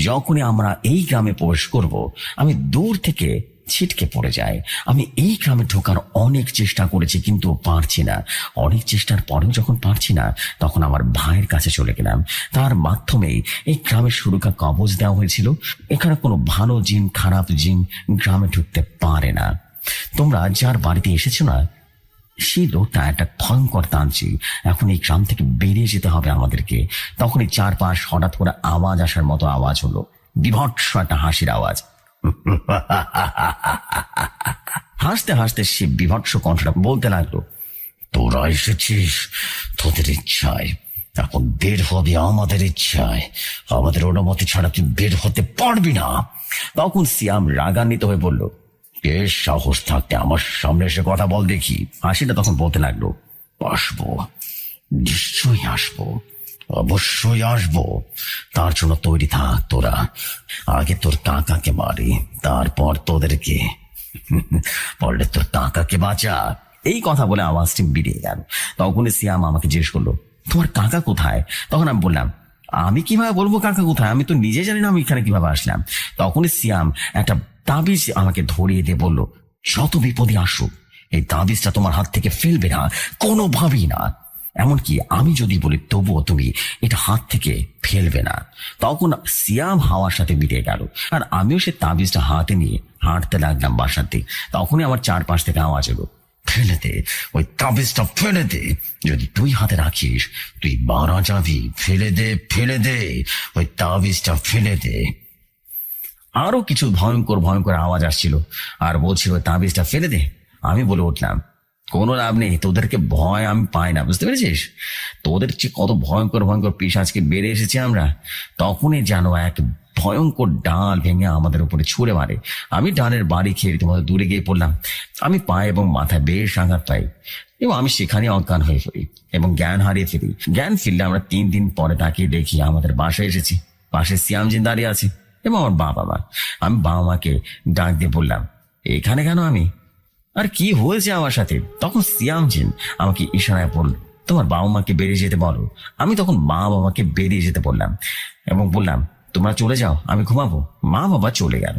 যখনই আমরা এই গ্রামে প্রবেশ করব, আমি দূর থেকে ছিটকে পড়ে যায়। আমি এই গ্রামে ঢোকার অনেক চেষ্টা করেছি, কিন্তু পারছি না। অনেক চেষ্টার পরেও যখন পারছি না, তখন আমার ভাইয়ের কাছে চলে গেলাম। তার মাধ্যমেই এই গ্রামের সুরক্ষা কবচ দেওয়া হয়েছিল। এখানে কোনো ভালো জিন খারাপ জিন গ্রামে ঢুকতে পারে না। তোমরা যার বাড়িতে এসেছো না, সেই লোকটা একটা ভয়ঙ্কর তান্ত্রিক। এখন এই গ্রাম থেকে বেরিয়ে যেতে হবে আমাদেরকে। তখনই চারপাশ হঠাৎ করে আওয়াজ আসার মতো আওয়াজ হলো, বিভৎস একটা হাসির আওয়াজ। হাসতে হাসতে সে বিভৎস কণ্ঠটা বলতে লাগলো, তোরা এসেছিস তোদের ইচ্ছায়, এখন বের হবে আমাদের ইচ্ছায়। আমাদের অনুমতি ছাড়া তুই বের হতে পারবি না। তখন সিয়াম রাগান্বিত হয়ে বলল, কে সাহস থাকতে আমার সামনে এসে কথা বল দেখি। হাসিটা তখন বলতে লাগলো, আসবো, নিশ্চয়ই আসবো, অবশ্যই আসবো। তার জন্য তৈরি থাক তোরা। আগে তোর কাকাকে মারি, তারপর তোদেরকে। বললে তোর কাকাকে বাঁচা। এই কথা বলে আওয়াজটি বেরিয়ে গেল। তখনই সিয়াম আমাকে জিজ্ঞেস করলো, তোমার কাকা কোথায়? তখন আমি বললাম, আমি কিভাবে বলবো কাকা কোথায়, আমি তো নিজে জানি না আমি এখানে কিভাবে আসলাম। তখনই সিয়াম একটা তাবিজ আমাকে ধরিয়ে দিয়ে বলল, যত বিপদে আসুক এই তাবিজটা তোমার হাত থেকে ফেলবে না, কোনোভাবেই না। এমনকি আমি যদি বলি তবুও তুমি এটা হাত থেকে ফেলবে না। তখন সিয়াম হাওয়ার সাথে মিটে গেল, আর আমিও সে তাবিজটা হাতে নিয়ে হাঁটতে লাগলাম বাসার দিকে। তখনই আমার চারপাশ থেকে আওয়াজ এলো, ফেলে দে ওই তাবিজটা, ফেলে দে। যদি তুই হাতে রাখিস তুই মারা যাবি, ফেলে দে, ফেলে দে ওই তাবিজটা, ফেলে দে। আরো কিছু ভয়ঙ্কর ভয়ঙ্কর আওয়াজ আসছিল আর বলছিল তাবিজটা ফেলে দে। আমি বলে উঠলাম, কোনো লাভ নেই, তোদেরকে ভয় আমি পাই না, বুঝতে পেরেছিস? তোদের চেয়ে কত ভয়ঙ্কর ভয়ঙ্কর পিশাচকে বেড়ে এসেছি আমরা। তখনই যেন এক ভয়ঙ্কর ডাল ভেঙে আমাদের উপরে ছুঁড়ে মারে। আমি ডালের বাড়ি খেয়ে রীতিমতো দূরে গিয়ে পড়লাম। আমি পায়ে এবং মাথায় বেশ আঘাত পাই এবং আমি সেখানে অজ্ঞান হয়ে পড়ি এবং জ্ঞান হারিয়ে ফেলি। জ্ঞান ফিরলে আমরা 3 দিন পরে তাকে দেখি আমাদের বাসায় এসেছি। পাশে সিয়ামজিন দাঁড়িয়ে আছে এবং আমার বাবা মা। আমি বাবা মাকে ডাক দিয়ে বললাম, এখানে কেন আমি? আর কি হয়েছে আমার সাথে? তখন সিয়ামজিন আমাকে ইশারায় বলল, তোমার বাবা মাকে বেরিয়ে যেতে বলো। আমি তখন মা বাবাকে বেরিয়ে যেতে বললাম এবং বললাম, তোমরা চলে যাও, আমি ঘুমাবো। মা বাবা চলে গেল।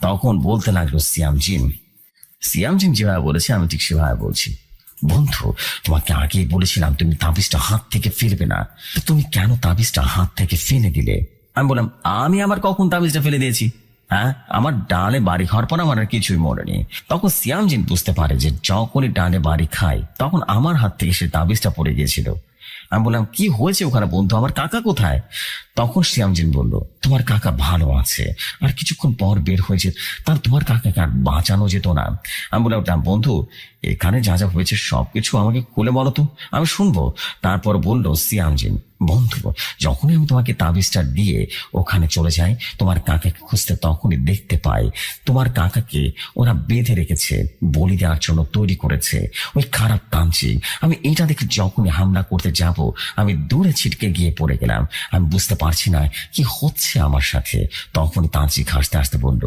তখন বলতে লাগলো সিয়ামজিন, সিয়ামজিন যেভাবে বলেছে আমি ঠিক সেভাবে বলছি। বন্ধু, তোমাকে আগেই বলেছিলাম তুমি তাবিজটা হাত থেকে ফেলবে না, তো তুমি কেন তাবিজটা হাত থেকে ফেলে দিলে? আমি বললাম, আমি আবার কখন তাবিজটা ফেলে দিয়েছি? হ্যাঁ, আমার ডালে বাড়ি খাওয়ার পর আমার আর কিছুই মরেনি। তখন সিয়ামজিন বুঝতে পারে যে যখনই ডালে বাড়ি খাই তখন আমার হাত থেকে সে তাবিজটা পড়ে গিয়েছিল। আমি বললাম, কি হয়েছে ওখানে বন্ধু, আমার কাকা কোথায়? তখন সিয়ামজিন বলল, তোমার কাকা ভালো আছে, আর কিছুক্ষণ পর বের হয়েছে, তার তোমার কাকাকে আর বাঁচানো যেত না। আমি বললাম, বন্ধু এখানে যা যা হয়েছে সবকিছু আমাকে খুলে বলো তো, আমি শুনবো। তারপর বলল সিয়ামজিন, বন্ধু যখনই আমি তোমাকে তাবিজটা দিয়ে ওখানে চলে যাই তোমার কাকাকে খুঁজতে, তখনই দেখতে পাই তোমার কাকাকে ওরা বেঁধে রেখেছে, বলি দেওয়ার জন্য তৈরি করেছে ওই খারাপ তান্ত্রিক। আমি এটা দেখে যখনই হামলা করতে যাব আমি দূরে ছিটকে গিয়ে পড়ে গেলাম। আমি বুঝতে পারছি না কি হচ্ছে আমার সাথে। তখন তান্ত্রিক হাসতে হাসতে বলল,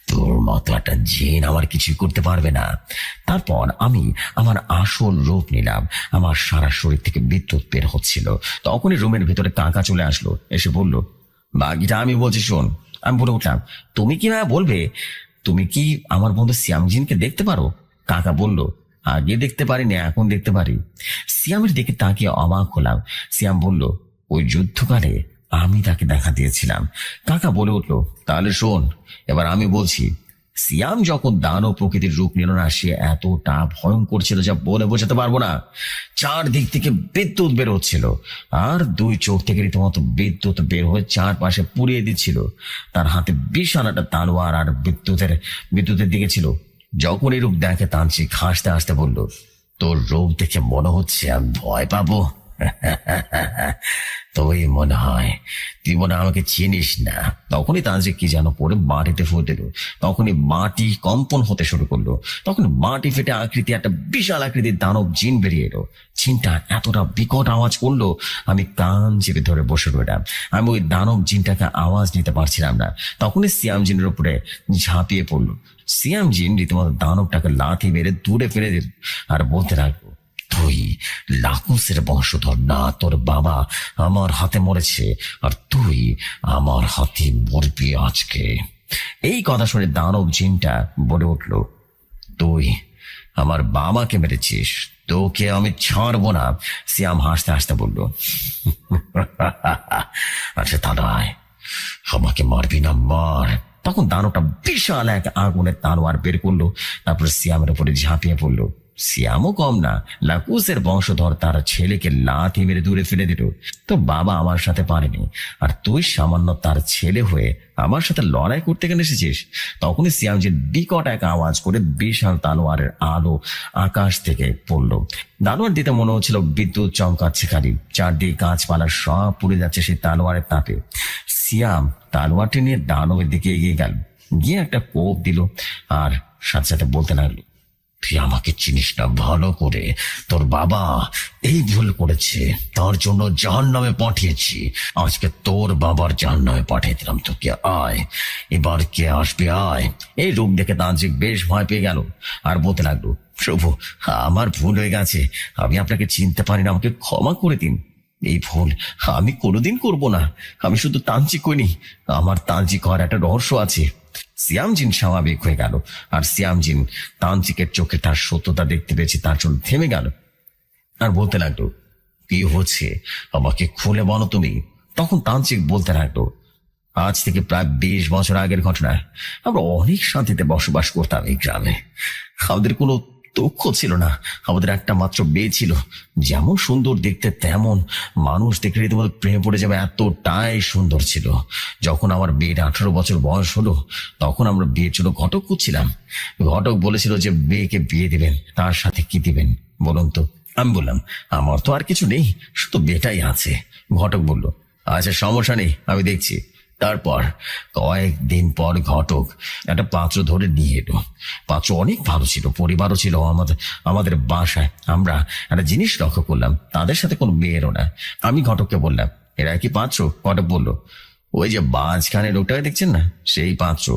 তোর মতো একটা জিন আমার কিছুই করতে পারবে না। তারপর আমি আমার আসল রূপ নিলাম। আমার সারা শরীর থেকে বিদ্যুৎ বের হচ্ছিল। তখনই রুমের ভিতরে কাকা চলে আসলো, এসে বলল, বাকিটা আমি বলছি শোন। আমি বলে উঠলাম, তুমি কি বলবে? তুমি কি আমার বন্ধু সিয়ামজিনকে দেখতে পারো? কাকা বলল, আগে দেখতে পারিনি, এখন দেখতে পারি। সিয়ামের দিকে তাকিয়ে অবাক হলাম। সিয়াম বলল, ওই যুদ্ধকালে আমি তাকে দেখা দিয়েছিলাম। কাকা বলে উঠলো, তাহলে শোন, এবার আমি বলছি। সিয়াম যখন দানব প্রকৃতির রূপ নিল না, সে এতটা ভয়ঙ্কর ছিল যা বলে বোঝাতে পারবো না। চারদিক থেকে বিদ্যুৎ বের হচ্ছিল আর 2 চোখ থেকে রীতিমতো বিদ্যুৎ বের হয়ে চারপাশে পুড়িয়ে দিচ্ছিল। তার হাতে বিশাল একটা তালোয়ার আর বিদ্যুতের দিকে ছিল। যখন এই রূপ দেখে তান্ত্রিক হাসতে হাসতে বলল, তোর রূপ দেখে মনে হচ্ছে আমি ভয় পাবো। তুই মনে হয় আমাকে চিনিস না। তখনই তান্ত্রিক কি যেন পরে মাটিতে ফুঁ দিল। তখনই মাটি কম্পন হতে শুরু করলো। তখন মাটি ফেটে আকৃতি একটা বিশাল আকৃতির দানব জিন বেরিয়ে এলো। জিনটা এতটা বিকট আওয়াজ করলো আমি কান চেপে ধরে বসে রইলাম। আমি ওই দানব জিনটাকে আওয়াজ নিতে পারছিলাম না। তখনই সিয়াম জিনের উপরে ঝাঁপিয়ে পড়লো। সিয়াম জিন রীতিমতো দানবটাকে লাথি মেরে দূরে ফেলে দিল আর বলতে লাগলো, তুই লাকুসের বংশধর না, তোর বাবা আমার হাতে মরেছে আর তুই আমার হাতে মরবি আজকে। এই কথা শুনে দানব জিনটা বলে উঠল, তুই আমার বাবাকে মেরেছিস, তোকে আমি ছাড়বো না। সিয়াম হাসতে হাসতে বলল, আচ্ছা দাদাই, আমাকে মারবি না, মার। তখন দানবটা বিশাল এক আগুনের তালোয়ার বের করলো, তারপর সিয়ামের উপরে ঝাঁপিয়ে পড়লো। সিয়ামও কম না, লাকুসের বংশধর তার ছেলেকে লাথি মেরে দূরে ফেলে দিল। তো বাবা আমার সাথে পারেনি, আর তুই সামান্য তার ছেলে হয়ে আমার সাথে লড়াই করতে কেন এসেছিস? তখনই সিয়ামজির বিকট এক আওয়াজ করে বিশাল তালোয়ারের আলো আকাশ থেকে পড়লো। তালোয়ার দিতে মনে হচ্ছিল বিদ্যুৎ চমকাচ্ছে খালি। চারদিকে গাছপালা সব পুড়ে যাচ্ছে সেই তালোয়ারের তাপে। সিয়াম তালোয়ারটি নিয়ে দানবের দিকে এগিয়ে গেল, গিয়ে একটা কোপ দিল আর সাথে সাথে বলতে লাগলো, তুই আমাকে চিনিস না ভালো করে, তোর বাবা এই ভুল করেছে, তার জন্য জাহান্নামে পাঠিয়েছি। আজকে তোর বাবার জাহান্নামে পাঠিয়ে দিলাম তোকে, আয় এবার কে আসবে আয়। এই রূপ দেখে তান্ত্রিক বেশ ভয় পেয়ে গেল আর বলতে লাগলো, প্রভু আমার ভুল হয়ে গেছে, আমি আপনাকে চিনতে পারি না, আমাকে ক্ষমা করে দিন। এই ভুল আমি কোনোদিন করব না। আমি শুধু তান্ত্রিক করিনি, আমার তান্ত্রিক হওয়ার একটা রহস্য আছে। সিয়ামজিন স্বাভাবিক হয়ে গেল আর সিয়ামজিন তান্ত্রিকের চোখে তার সত্যতা দেখতে পেয়েছে, তার জন্য থেমে গেল আর বলতে লাগলো, কি হচ্ছে আমাকে খুলে বলো তুমি। তখন তান্ত্রিক বলতে লাগলো, আজ থেকে প্রায় 20 বছর আগের ঘটনা। আমরা অনেক শান্তিতে বসবাস করতাম এই গ্রামে। আমাদের কোনো দুঃখ ছিল না, আমাদের একটা মাত্র মেয়ে ছিল, যেমন সুন্দর দেখতে তেমন মানুষ দেখলে রীতিমতো প্রেমে পড়ে যাবে, এতটাই সুন্দর ছিল। যখন আমার মেয়ের 18 বছর বয়স হলো, তখন আমরা বিয়ের জন্য ঘটক খুঁজছিলাম। ঘটক বলেছিল যে মেয়েকে বিয়ে দিবেন, তার সাথে কি দিবেন বলুন তো? আমি বললাম, আমার তো আর কিছু নেই, শুধু বেটাই আছে। ঘটক বলল, আচ্ছা সমস্যা নেই, আমি দেখছি। তারপর কয়েকদিন পর ঘটক একটা পাত্র ধরে নিয়ে এলো। পাত্র অনেক ভালো ছিল, পরিবারও ছিল আমাদের আমাদের বাসায়। আমরা একটা জিনিস লক্ষ্য করলাম, তাদের সাথে কোনো মেয়েরও না। আমি ঘটককে বললাম, এরা কি পাত্র? ঘটক বলল, ওই যে মাঝখানে লোকটাকে দেখছেন না, সেই পাত্র।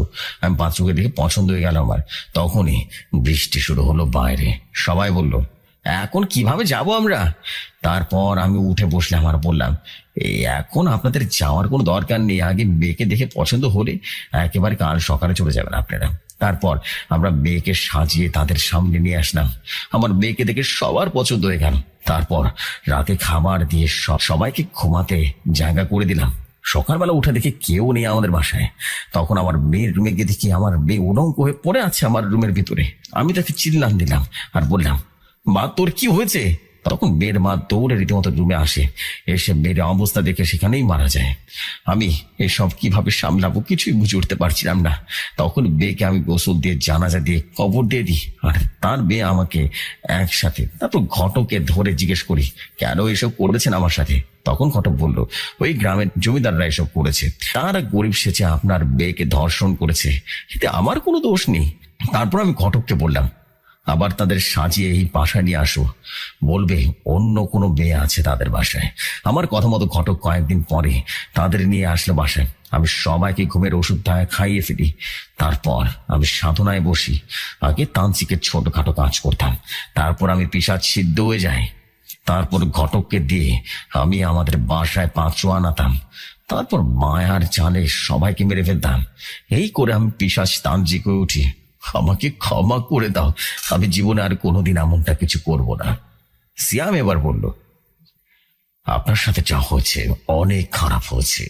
আমি পাত্রকে দেখে পছন্দ হয়ে গেল আমার। তখনই বৃষ্টি শুরু হলো বাইরে। সবাই বলল, এখন কিভাবে যাব আমরা? তারপর আমি উঠে বসলাম আর বললাম, এই এখন আপনাদের যাওয়ার কোনো দরকার নেই, আগে মেয়েকে দেখে পছন্দ হলে একেবারে কাল সকালে চলে যাবেন আপনারা। তারপর আমরা মেয়েকে সাজিয়ে তাদের সামনে নিয়ে আসলাম। আমার মেয়েকে দেখে সবার পছন্দ হয়ে গেল। তারপর রাতে খাবার দিয়ে সবাইকে ঘুমাতে জায়গা করে দিলাম। সকালবেলা উঠে দেখি কেউ নেই আমাদের বাসায়। তখন আমার মেয়ের রুমে গিয়ে দেখি আমার মেয়ে উলঙ্গ হয়ে পড়ে আছে আমার রুমের ভিতরে। আমি তাকে চিল্লান দিলাম আর বললাম, মা তোর কি হয়েছে? তখন মেয়ের মা দৌড়ে রীতিমতো রুমে আসে, এসে মেয়ের অবস্থা দেখে সেখানেই মারা যায়। আমি এসব কিভাবে সামলাবো কিছুই বুঝে উঠতে পারছিলাম না। তখন মেয়েকে আমি গোসল দিয়ে জানাজা দিয়ে কবর দিয়ে দিই, আর তার মেয়ে আমাকে একসাথে। তারপর ঘটকে ধরে জিজ্ঞেস করি, কেন এসব করেছেন আমার সাথে? তখন ঘটক বলল, ওই গ্রামের জমিদাররা এসব করেছে, তারা গরিব সেচে আপনার মেয়েকে ধর্ষণ করেছে, এতে আমার কোনো দোষ নেই। তারপর আমি ঘটককে বললাম, আবার তাদের সাজিয়ে এই বাসায় নিয়ে আসো, বলবে অন্য কোনো মেয়ে আছে তাদের বাসায়। আমার কথা মতো ঘটক কয়েকদিন পরে তাদের নিয়ে আসলো বাসায়। আমি সবাইকে ঘুমের ওষুধ খাইয়ে ফেলি। তারপর আমি সাধনায় বসি। আগে তান্ত্রিকের ছোটখাটো কাজ করতাম, তারপর আমি পিশাচ সিদ্ধ হয়ে যাই। তারপর ঘটককে দিয়ে আমি আমাদের বাসায় পাত্র আনাতাম। তারপর মায়ার জালে সবাইকে মেরে ফেলতাম। এই করে আমি পিশাচ তান্ত্রিক হয়ে উঠি। আমাকে ক্ষমা করে দাও, আমি জীবনে আর কোনোদিন এমনটা কিছু করব না। সিয়াম এবার বলল, আপনার সাথে যা হয়েছে অনেক খারাপ হয়েছে।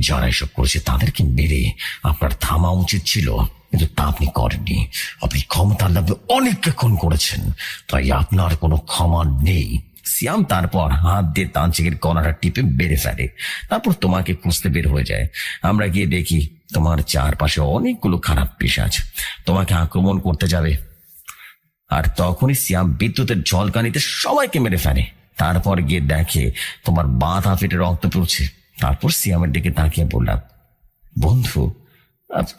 যারা এসব করেছে তাদেরকে মেরে আপনার থামা উচিত ছিল, কিন্তু তা আপনি করেননি। আপনি ক্ষমতার লাভে অনেককে খুন করেছেন, তাই আপনার কোনো ক্ষমা নেই। সিয়াম তারপর হাত দিয়ে তান্ত্রিকের কলারটা টিপে বেড়ে ফেলে। তারপর তোমাকে খুঁজতে বের হয়ে যায়। আমরা গিয়ে দেখি তোমার চারপাশে অনেকগুলো খারাপ পিশাচ তোমাকে আক্রমণ করতে যাবে। আর তখনই সিয়াম বিদ্যুতের ঝলকানিতে সবাইকে মেরে ফেলে। তারপর গিয়ে দেখে তোমার মাথা ফেটে রক্ত পড়ছে। তারপর সিয়ামের দিকে তাকিয়ে বললাম, বন্ধু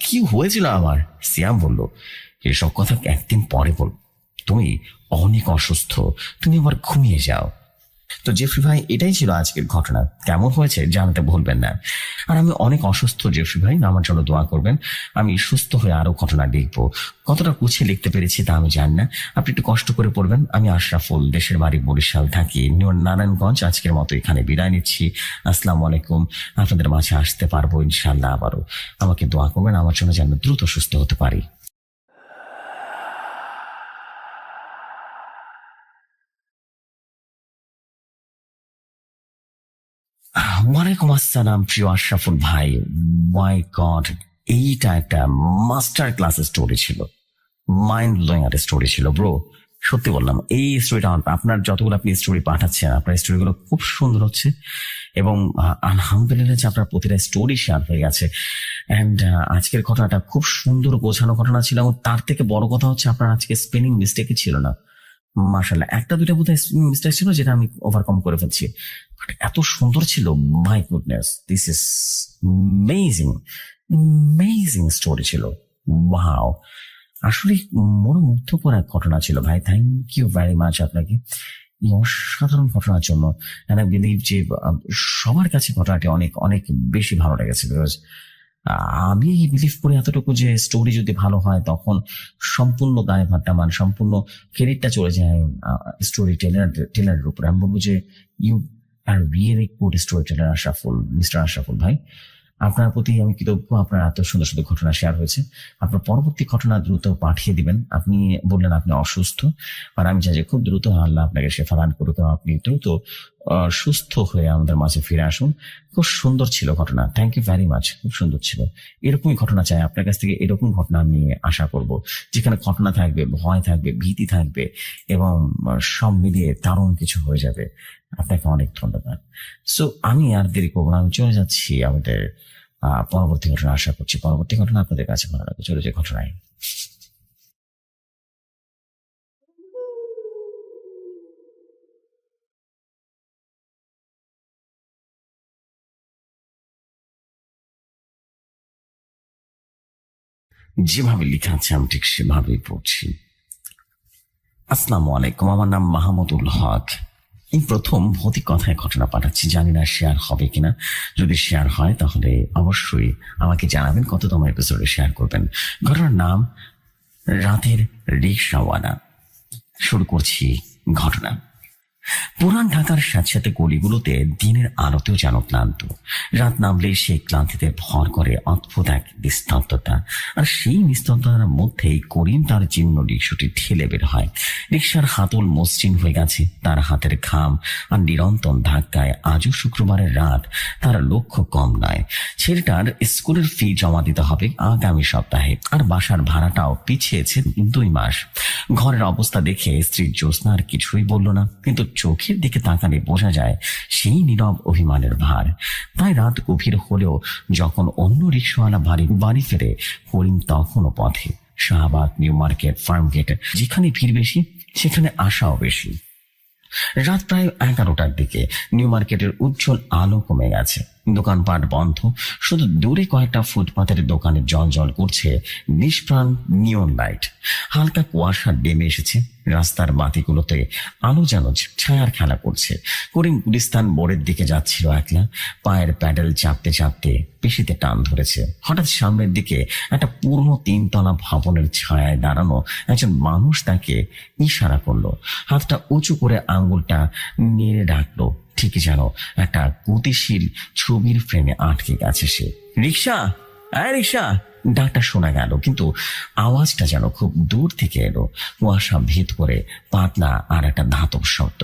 কি হয়েছিল আমার? সিয়াম বলল, এসব কথা একদিন পরে বল, তুমি অনেক অসুস্থ, তুমি আবার ঘুমিয়ে যাও। তো জেফরি ভাই, এটাই ছিল আজকের ঘটনা। কেমন হয়েছে জানাতে ভুলবেন না। আর আমি অনেক অসুস্থ জেফরি ভাই, আমার জন্য দোয়া করবেন। আমি সুস্থ হয়ে আরো ঘটনা লিখবো। কতটা গুছিয়ে লিখতে পেরেছি তা আমি জানি না, আপনি একটু কষ্ট করে পড়বেন। আমি আশরাফুল, দেশের বাড়ি বরিশাল, থাকি নারায়ণগঞ্জ। আজকের মতো এখানে বিদায় নিচ্ছি। আসসালামু আলাইকুম। আপনাদের মাঝে আসতে পারবো ইনশাল্লাহ আবারও। আমাকে দোয়া করবেন আমার জন্য, যেন দ্রুত সুস্থ হতে পারি। ওয়ালাইকুম আসসালাম প্রিয় আশরাফুল ভাই। মাই গড, এইটা একটা মাস্টার ক্লাস স্টোরি ছিল, মাইন্ড ব্লোয়িং একটা স্টোরি ছিল ব্রো। সত্যি বললাম, এই স্টোরিটা আপনার যতগুলো আপনি স্টোরি পাঠাচ্ছেন, আপনার স্টোরিগুলো খুব সুন্দর হচ্ছে। এবং আলহামদুলিল্লাহ যে আপনার প্রতিটা স্টোরি শেয়ার হয়ে গেছে। অ্যান্ড আজকের ঘটনাটা খুব সুন্দর গোছানো ঘটনা ছিল। এবং তার থেকে বড় কথা হচ্ছে আপনার আজকে স্পেলিং মিস্টেকই ছিল না। মাশাল্লাহ, একটা দুইটা বোধহয় মিস্টেক ছিল যেটা আমি ওভারকাম করে ফেলছি। But এত সুন্দর ছিল, my goodness, this is amazing, amazing story ছিল। ওয়াও, আসলে মনোমুগ্ধকর এক ঘটনা ছিল ভাই। থ্যাংক ইউ ভেরি মাচ আপনাকে এই অসাধারণ ঘটনার জন্য। আই বিলিভ যে সবার কাছে ঘটনাটি অনেক অনেক বেশি ভালো লেগেছে। বিকজ আমি বিলিভ করি এতটুকু যে স্টোরি যদি ভালো হয় তখন সম্পূর্ণ দায়ভারটা, মানে সম্পূর্ণ ক্রেডিটটা চলে যায় স্টোরি টেলারের উপরে। আমি বলবো যে you are really good story teller Ashraful, mister Ashraful ভাই। আপনার প্রতি আমি কৃতজ্ঞ, আপনার এত সুন্দর সুন্দর ঘটনা শেয়ার হয়েছে। আপনার পরবর্তী ঘটনা দ্রুত পাঠিয়ে দিবেন। আপনি বললেন আপনি অসুস্থ, আর আমি চাই যে খুব দ্রুত আল্লাহ আপনাকে শেফা দান করুক, আপনি দ্রুত সুস্থ হয়ে আমাদের মাঝে ফিরে আসুন। খুব সুন্দর ছিল ঘটনা, থ্যাংক ইউ ভেরি মাচ, খুব সুন্দর ছিল। এরকমই ঘটনা চাই আপনার কাছ থেকে, এরকম ঘটনা আমি আশা করব, যেখানে ঘটনা থাকবে, ভয় থাকবে, ভীতি থাকবে এবং সব মিলিয়ে দারুণ কিছু হয়ে যাবে। আপনাকে অনেক ধন্যবাদ। সো আমি আর দেরি করবো না, আমি চলে যাচ্ছি আমাদের পরবর্তী ঘটনা। আশা করছি পরবর্তী ঘটনা আপনাদের কাছে ভালো লাগবে। চলে যে ঘটনায়। যেভাবে লেখা আছে আমি ঠিক সেভাবেই পড়ছি। আসসালামু আলাইকুম, আমার নাম মাহমুদুল হক। এই প্রথম ভৌতিক কথায় ঘটনা পাঠাচ্ছি, জানি না শেয়ার হবে কিনা। যদি শেয়ার হয় তাহলে অবশ্যই আমাকে জানাবেন, কততম এপিসোডে শেয়ার করবেন। ঘটনার নাম রাতের রিকশাওয়ালা। শুরু করছি ঘটনা। পুরান ঢাকার স্যাঁতস্যাঁতে গলিগুলোতে দিনের আলোতেও যেন ক্লান্ত। রাত নামলেই সেই ক্লান্তিতে ভর করে অদ্ভুত এক নিস্তব্ধতা। আর সেই নিস্তব্ধতার মধ্যেই করিম তার জীর্ণ রিক্সাটি ঠেলে বের হয়। রিক্সার হাতল মসৃণ হয়ে গেছে, তার হাতের ঘাম আর নিরন্তর ধাক্কায় আজও শুক্রবারের রাত তার লক্ষ্য কম নয়। ছেলেটার স্কুলের ফি জমা দিতে হবে আগামী সপ্তাহে, আর বাসার ভাড়াটাও পিছিয়েছে 2 মাস। ঘরের অবস্থা দেখে স্ত্রী জ্যোৎস্না আর কিছুই বলল না, কিন্তু চোখের দিকে তাকালে বোঝা যায় সেই নীরব অভিমানের ভার। তাই রাত গভীর হলেও যখন অন্য রিক্সাওয়ালা বাড়ি ফেরে, করিম তখনও পথে। Shahbag, New Market, Farm Gate, যেখানে ভিড় বেশি সেখানে আশাও বেশি। রাত প্রায় 11টার দিকে নিউ মার্কেটের উজ্জ্বল আলো কমে গেছে, দোকানপাট বন্ধ। শুধু দূরে কয়েকটা ফুটপাতের দোকানে জল জল করছে নিষ্প্রাণ নিয়ন লাইট। হালকা কুয়াশা নেমে এসেছে, রাস্তার বাতিগুলোতে আলো যেন ছায়ার খেলা করছে। করিম গুলিস্তান মোড়ের দিকে যাচ্ছিল একলা, পায়ের প্যাডেল চাপতে চাপতে পেশিতে টান ধরেছে। হঠাৎ সামনের দিকে একটা পুরনো 3 তলা ভবনের ছায়ায় দাঁড়ানো একজন মানুষ তাকে ইশারা করলো। হাতটা উঁচু করে আঙ্গুলটা নেড়ে ডাকলো, ঠিক যেন একটা গতিশীল ছবির ফ্রেমে আটকে গেছে সে। রিক্সা, রিক্সা! ডাকটা শোনা গেল, কিন্তু আওয়াজটা যেন খুব দূর থেকে এলো। কুয়াশা ভেদ করে পাতলা আর একটা ধাতব শব্দ।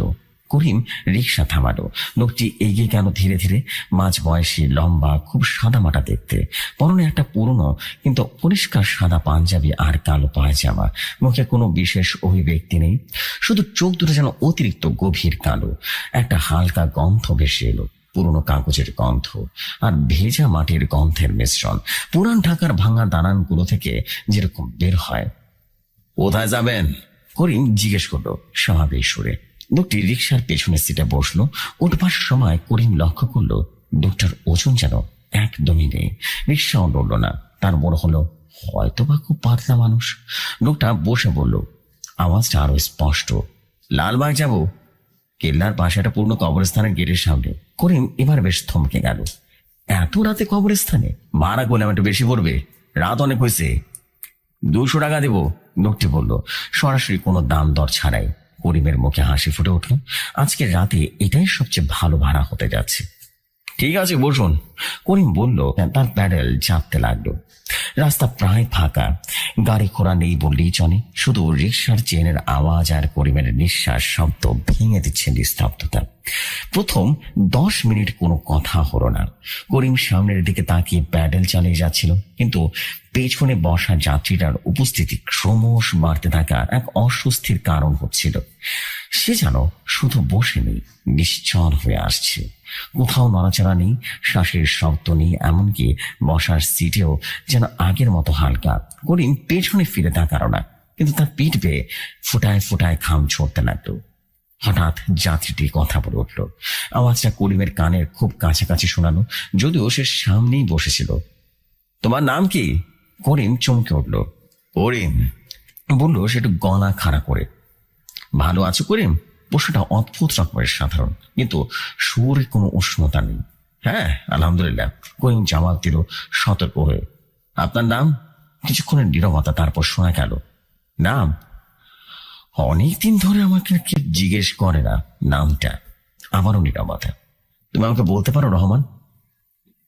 করিম রিক্সা থামালো। লোকটি এগিয়ে গেল ধীরে ধীরে। মাঝ বয়সী, লম্বা, খুব সাদামাটা দেখতে, পরনে একটা পুরনো কিন্তু পরিষ্কার সাদা পাঞ্জাবি আর কালো পায়জামা। মুখে কোনো বিশেষ অভিব্যক্তি নেই, শুধু চোখ দুটো যেন অতিরিক্ত গভীর কালো। একটা হালকা গন্ধ ভেসে এলো, পুরনো কাগজের গন্ধ আর ভেজা মাটির গন্ধের মিশ্রণ। পুরান ঢাকার ভাঙা দালানগুলো থেকে যেরকম বের হয়। কোথায় যাবেন? করিম জিজ্ঞেস করলো স্বাভাবিক সুরে। লোকটি রিক্সার পেছনের সিটে বসলো। উঠবার সময় করিম লক্ষ্য করলো লোকটার ওজন যেন একদমই নেই। রিক্সাও নড়ল না। তার মনে হলো হয়তো বা খুব পাতলা মানুষ। লোকটা বসে বলল, আওয়াজটা আরো স্পষ্ট, লালবাগ যাব? কেল্লার পাশে একটা পুরনো কবরস্থানের গেটের সামনে। করিম এবার বেশ থমকে গেল। এত রাতে কবরস্থানে? ভাড়া করলাম একটু বেশি পড়বে, রাত অনেক হয়েছে। 200 টাকা দেব, লোকটি বলল, সরাসরি কোনো দাম দর ছাড়াই। করিমের মুখে হাসি ফুটে উঠল। আজকের রাতে এটাই সবচেয়ে ভালো ভাড়া হতে যাচ্ছে। ঠিক আছে, বসুন, করিম বলল। তার প্যাডেল চাপতে লাগলো। রাস্তা প্রায় ফাঁকা, গাড়ি ঘোড়া নেই বললেই চলে। শুধু রিক্সার চেনের আওয়াজ আর করিমের নিঃশ্বাস শব্দ ভেঙে দিচ্ছে নিস্তব্ধতা। প্রথম 10 মিনিট কোনো কথা হলো না। করিম সামনের দিকে তাকিয়ে প্যাডেল চালিয়ে যাচ্ছিল, কিন্তু পেছনে বসা যাত্রীটার উপস্থিতি ক্রমশ বাড়তে থাকা এক অস্বস্তির কারণ হচ্ছিল। সে যেন শুধু বসে নেই, নিশ্চল হয়ে আসছে। কোথাও নড়াচড়া নেই, শ্বাসের শব্দ নেই, এমনকি বসার সিটেও যেন আগের মতো হালকা। করিম পেছনে ফিরে তাকালো না, কিন্তু তার পিঠ বেয়ে ফোটায় ফোটায় ঘাম ঝরতে লাগলো। হঠাৎ যাত্রীটি কথা বলে উঠল। আওয়াজটা করিমের কানের খুব কাছাকাছি শোনালো, যদিও সে সামনেই বসেছিল। তোমার নাম কি? করিম চমকে উঠল। করিম, বললো সে একটু গলা খাড়া করে। ভালো আছো করিম? প্রশ্নটা অদ্ভুত রকমের সাধারণ, কিন্তু সুরে কোনো উষ্ণতা নেই। হ্যাঁ, আলহামদুলিল্লাহ, করিম জবাব দিল সতর্ক হয়ে। আপনার নাম? কিছুক্ষণের নীরবতা, তারপর শোনা গেল, নাম? অনেকদিন ধরে আমাকে কেউ জিজ্ঞেস করে না নামটা। আবারও নীরবতা। তুমি আমাকে বলতে পারো রহমান?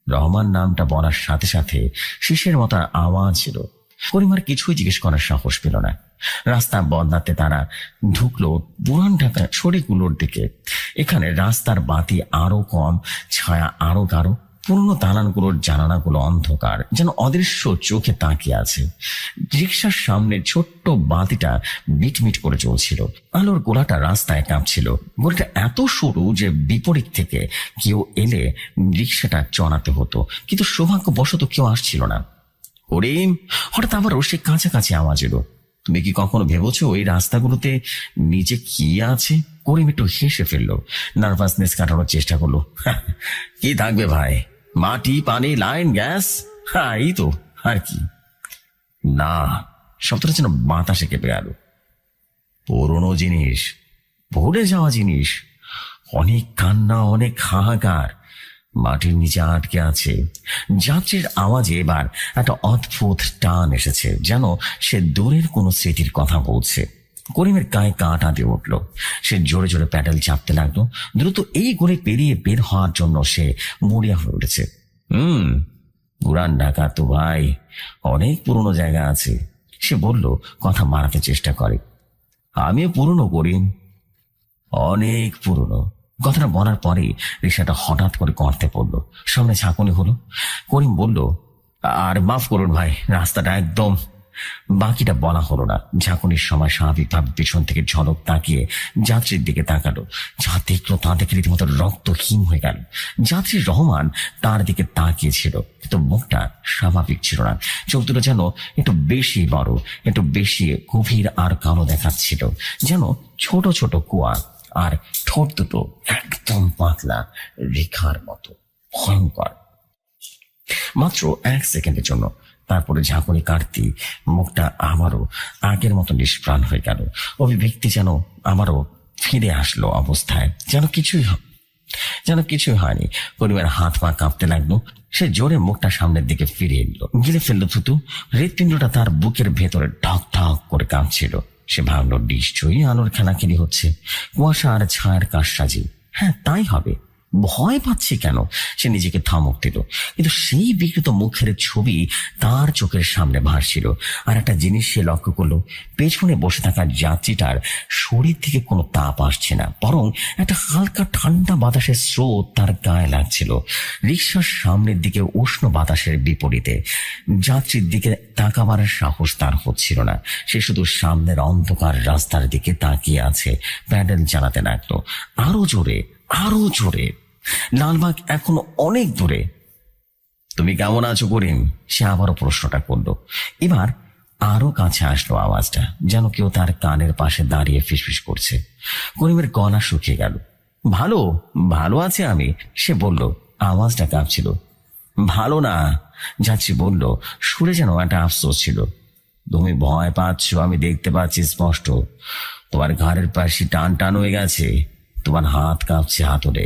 রহমান নামটা বলার সাথে সাথে শিশের মতো আওয়াজ ছিল। করিমার কিছুই জিজ্ঞেস করার সাহস পেল না। রাস্তা বদলাতে তারা ঢুকলো পুরান ঢাকা ছড়িগুলোর দিকে। এখানে রাস্তার বাতি আরো কম, ছায়া আরো গাঢ়। পুরনো দালানগুলোর জানালাগুলো অন্ধকার, যেন অদৃশ্য চোখে তাকিয়ে আছে। রিক্সার সামনে ছোট্ট বাতিটা মিটমিট করে চলছিল। আলোর গোলাটা রাস্তায় কাঁপছিল। গোলাটা এত সরু যে বিপরীত থেকে কেউ এলে রিক্সাটা চড়াতে হতো, কিন্তু সৌভাগ্যবশত কেউ আসছিল না। করিম, হঠাৎ আবারও সে কাছাকাছি আওয়াজ এলো। তুমি কি কখনো ভেবেছো ওই রাস্তাগুলোতে নিচে কি আছে? করিম একটু হেসে ফেললো, নার্ভাসনেস কাটানোর চেষ্টা করলো। কি থাকবে ভাই, মাটি, পানি, লাইন, গ্যাস, হ্যাঁ এই তো, আর কি। না, সবটা যেন বাতাসে কেঁপে গেল। পুরোনো জিনিস, ভুলে যাওয়া জিনিস, অনেক কান্না, অনেক হাহাকার মাটির নিচে আটকে আছে। যাত্রীর আওয়াজে এবার একটা অদ্ভুত টান এসেছে, যেন সে দূরের কোনো স্মৃতির কথা বলছে। করিমের গায়ে কাঁটা দিয়ে উঠল। সে জোরে জোরে প্যাডেল চাপতে লাগলো। দ্রুত এই গড়ে পেরিয়ে বের হওয়ার জন্য সে মরিয়া হয়ে উঠেছে। পুরান ঢাকা তো ভাই অনেক পুরনো জায়গা আছে, সে বলল, কথা মারাতে চেষ্টা করে। আমিও পুরনো করিম, অনেক পুরনো। কথাটা বলার পরে রিক্সাটা হঠাৎ করে গর্তে পড়ল। সামনে ঝাঁকুনি হলো। করিম বলল, আর মাফ করুন ভাই, রাস্তাটা একদম। বাকিটা বলা হলো না। ঝাঁকুনির সময় স্বাভাবিকভাবে পিছন থেকে ঝলক তাকিয়ে যাত্রীর দিকে তাকালো। যা দেখলো তা দেখে রীতিমতো রক্তহীন হয়ে গেল। যাত্রী রহমান তার দিকে তাকিয়েছিল, কিন্তু মুখটা স্বাভাবিক ছিল না। চোখ দুটো যেন একটু বেশি বড়, একটু বেশি গভীর আর কালো দেখাচ্ছিল, যেন ছোট ছোট কুয়া। আর ঠোঁট দুটো একদম পাতলা, রেখার মতো ভয়ঙ্কর। মাত্র 1 সেকেন্ডের জন্য। তারপরে ঝাঁকুনি কাটতি মুখটা আবারও আগের মতো নিষ্প্রাণ হয়ে গেল। অভিব্যক্তি যেন আবারও ফিরে আসলো অবস্থায়, যেন কিছুই হয়নি। পরিবার হাত পা কাঁপতে লাগলো। সে জোরে মুখটা সামনের দিকে ফিরিয়ে নিল, গিলে ফেললো থুতু। হৃৎপিণ্ডটা তার বুকের ভেতরে ঢক ঢক করে কাঁপছিল। সে ভাবলো নিশ্চয়ই আলোর খেলাখেলি হচ্ছে, কুয়াশা আর ছায়ার কারসাজি। হ্যাঁ, তাই হবে। ভয় পাচ্ছে কেন? সে নিজেকে ধমক দিল, কিন্তু সেই বিকৃত মুখের ছবি তার চোখের সামনে ভাসছিল। আর একটা জিনিস সে লক্ষ্য করলো, পেছনে বসে থাকা যাত্রীটার শরীর থেকে কোনো তাপ আসছে না, বরং একটা হালকা ঠান্ডা বাতাসের স্রোত তার গায়ে লাগছিল। রিক্সার সামনের দিকে উষ্ণ বাতাসের বিপরীতে যাত্রীর দিকে তাকাবার সাহস তার হচ্ছিল না। সে শুধু সামনের অন্ধকার রাস্তার দিকে তাকিয়ে আছে। প্যাডেল চালাতে লাগলো, আরো জোরে, আরো জোরে। লালবাগ এখনো অনেক দূরে। তুমি কেমন আছো করিম? সে আবারও প্রশ্নটা করলো। এবার আরো কাছে আসলো আওয়াজটা, যেন কেউ তার কানের পাশে দাঁড়িয়ে ফিসফিস করছে। করিমের গলা শুকিয়ে গেল। ভালো ভালো আছে আমি, সে বলল। আওয়াজটা কাঁপছিল। ভালো না, যাচ্ছি বলল, সুরে যেন একটা আফসোস ছিল। তুমি ভয় পাচ্ছ, আমি দেখতে পাচ্ছি স্পষ্ট। তোমার ঘাড়ের পাশে টান টান হয়ে গেছে, তোমার হাত কাঁপছে হাতুড়ে।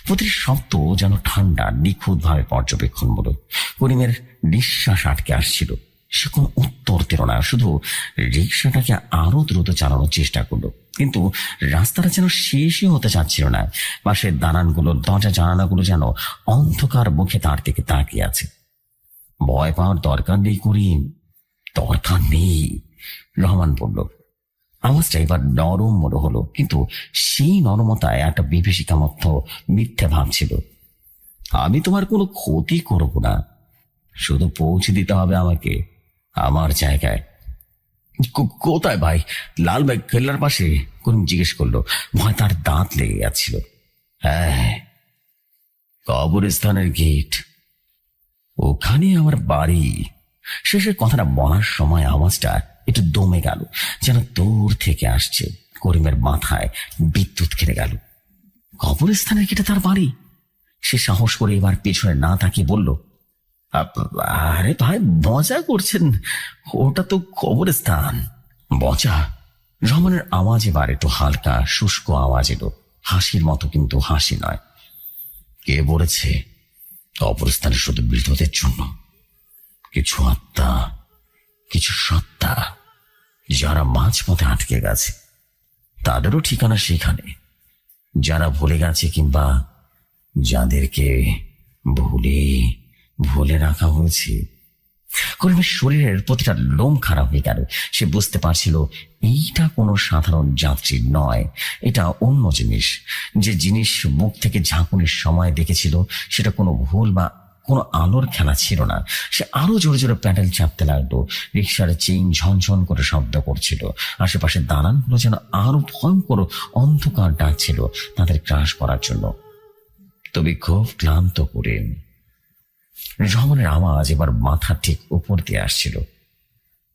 প্রতিটি শব্দ যেন ঠান্ডা, নিখুঁত ভাবে পর্যবেক্ষণমূলক। করিমের নিঃশ্বাস আটকে আসছিল। সে কোনো উত্তর দিল না, শুধু রিক্সাটাকে আরো দ্রুত চালানোর চেষ্টা করলো। কিন্তু রাস্তাটা যেন শেষই হতে চাচ্ছিল না। পাশের দালানগুলোর দরজা জানালাগুলো যেন অন্ধকার মুখে তার দিকে তাকিয়ে আছে। ভয় পাওয়ার দরকার নেই করিম, দরকার নেই, রহমান বলল। আওয়াজটা এবার নরম মনে হলো, কিন্তু সেই নরমতায় একটা বিভীষিকা মধ্য মিথ্যে ভাবছিল। আমি তোমার কোনো ক্ষতি করব না, শুধু পৌঁছে দিতে হবে আমাকে আমার জায়গায়। কোথায় ভাই? লালবাগ কেল্লার পাশে? করিম জিজ্ঞেস করলো। ভয় তার দাঁত লেগে যাচ্ছিল। হ্যাঁ, কবরস্থানের গেট, ওখানে আমার বাড়ি। শেষের কথাটা বলার সময় আওয়াজটা একটু দমে গেল, যেন দূর থেকে আসছে। করিমের মাথায় বিদ্যুৎ খেলে গেল। কবরস্থানের গেটে তার বাড়ি? সে সাহস করে এবার পেছনে না তাকিয়ে বলল, আরে ভাই, মজা করছেন, ওটা তো কবরস্থান। মজা? রহমানের আওয়াজ এবার একটু হালকা শুষ্ক আওয়াজ এলো, হাসির মতো, কিন্তু হাসি নয়। কে বলেছে কবরস্থানে শুধু মৃতদের জন্য? কিছু আত্মা, কিছু সত্তা যারা মাঝপথে আটকে গেছে, তাদেরও ঠিকানা সেখানে। যারা ভুলে গেছে, কিংবা যাদেরকে ভুলে রাখা হয়েছে, করিমের শরীরের প্রতিটা লোম খারাপ হয়ে গেল। সে বুঝতে পারছিল এইটা কোনো সাধারণ যাত্রী নয়, এটা অন্য জিনিস। যে জিনিস মুখ থেকে ঝাঁকুনির সময় দেখেছিল সেটা কোনো ভুল বা কোনো আলোর খেলা ছিল না। সে আরো জোরে জোরে প্যাডেল চাপতে লাগলো। রিক্সার চেইন ঝনঝন করে শব্দ করছিল। আশেপাশে দালানগুলো যেন আরো ভয়ঙ্কর অন্ধকার ডাকছিল তাদের ক্রাশ করার জন্য। তবে খুব ক্লান্ত করে রহমানের আওয়াজ এবার মাথা ঠিক উপর দিয়ে আসছিল।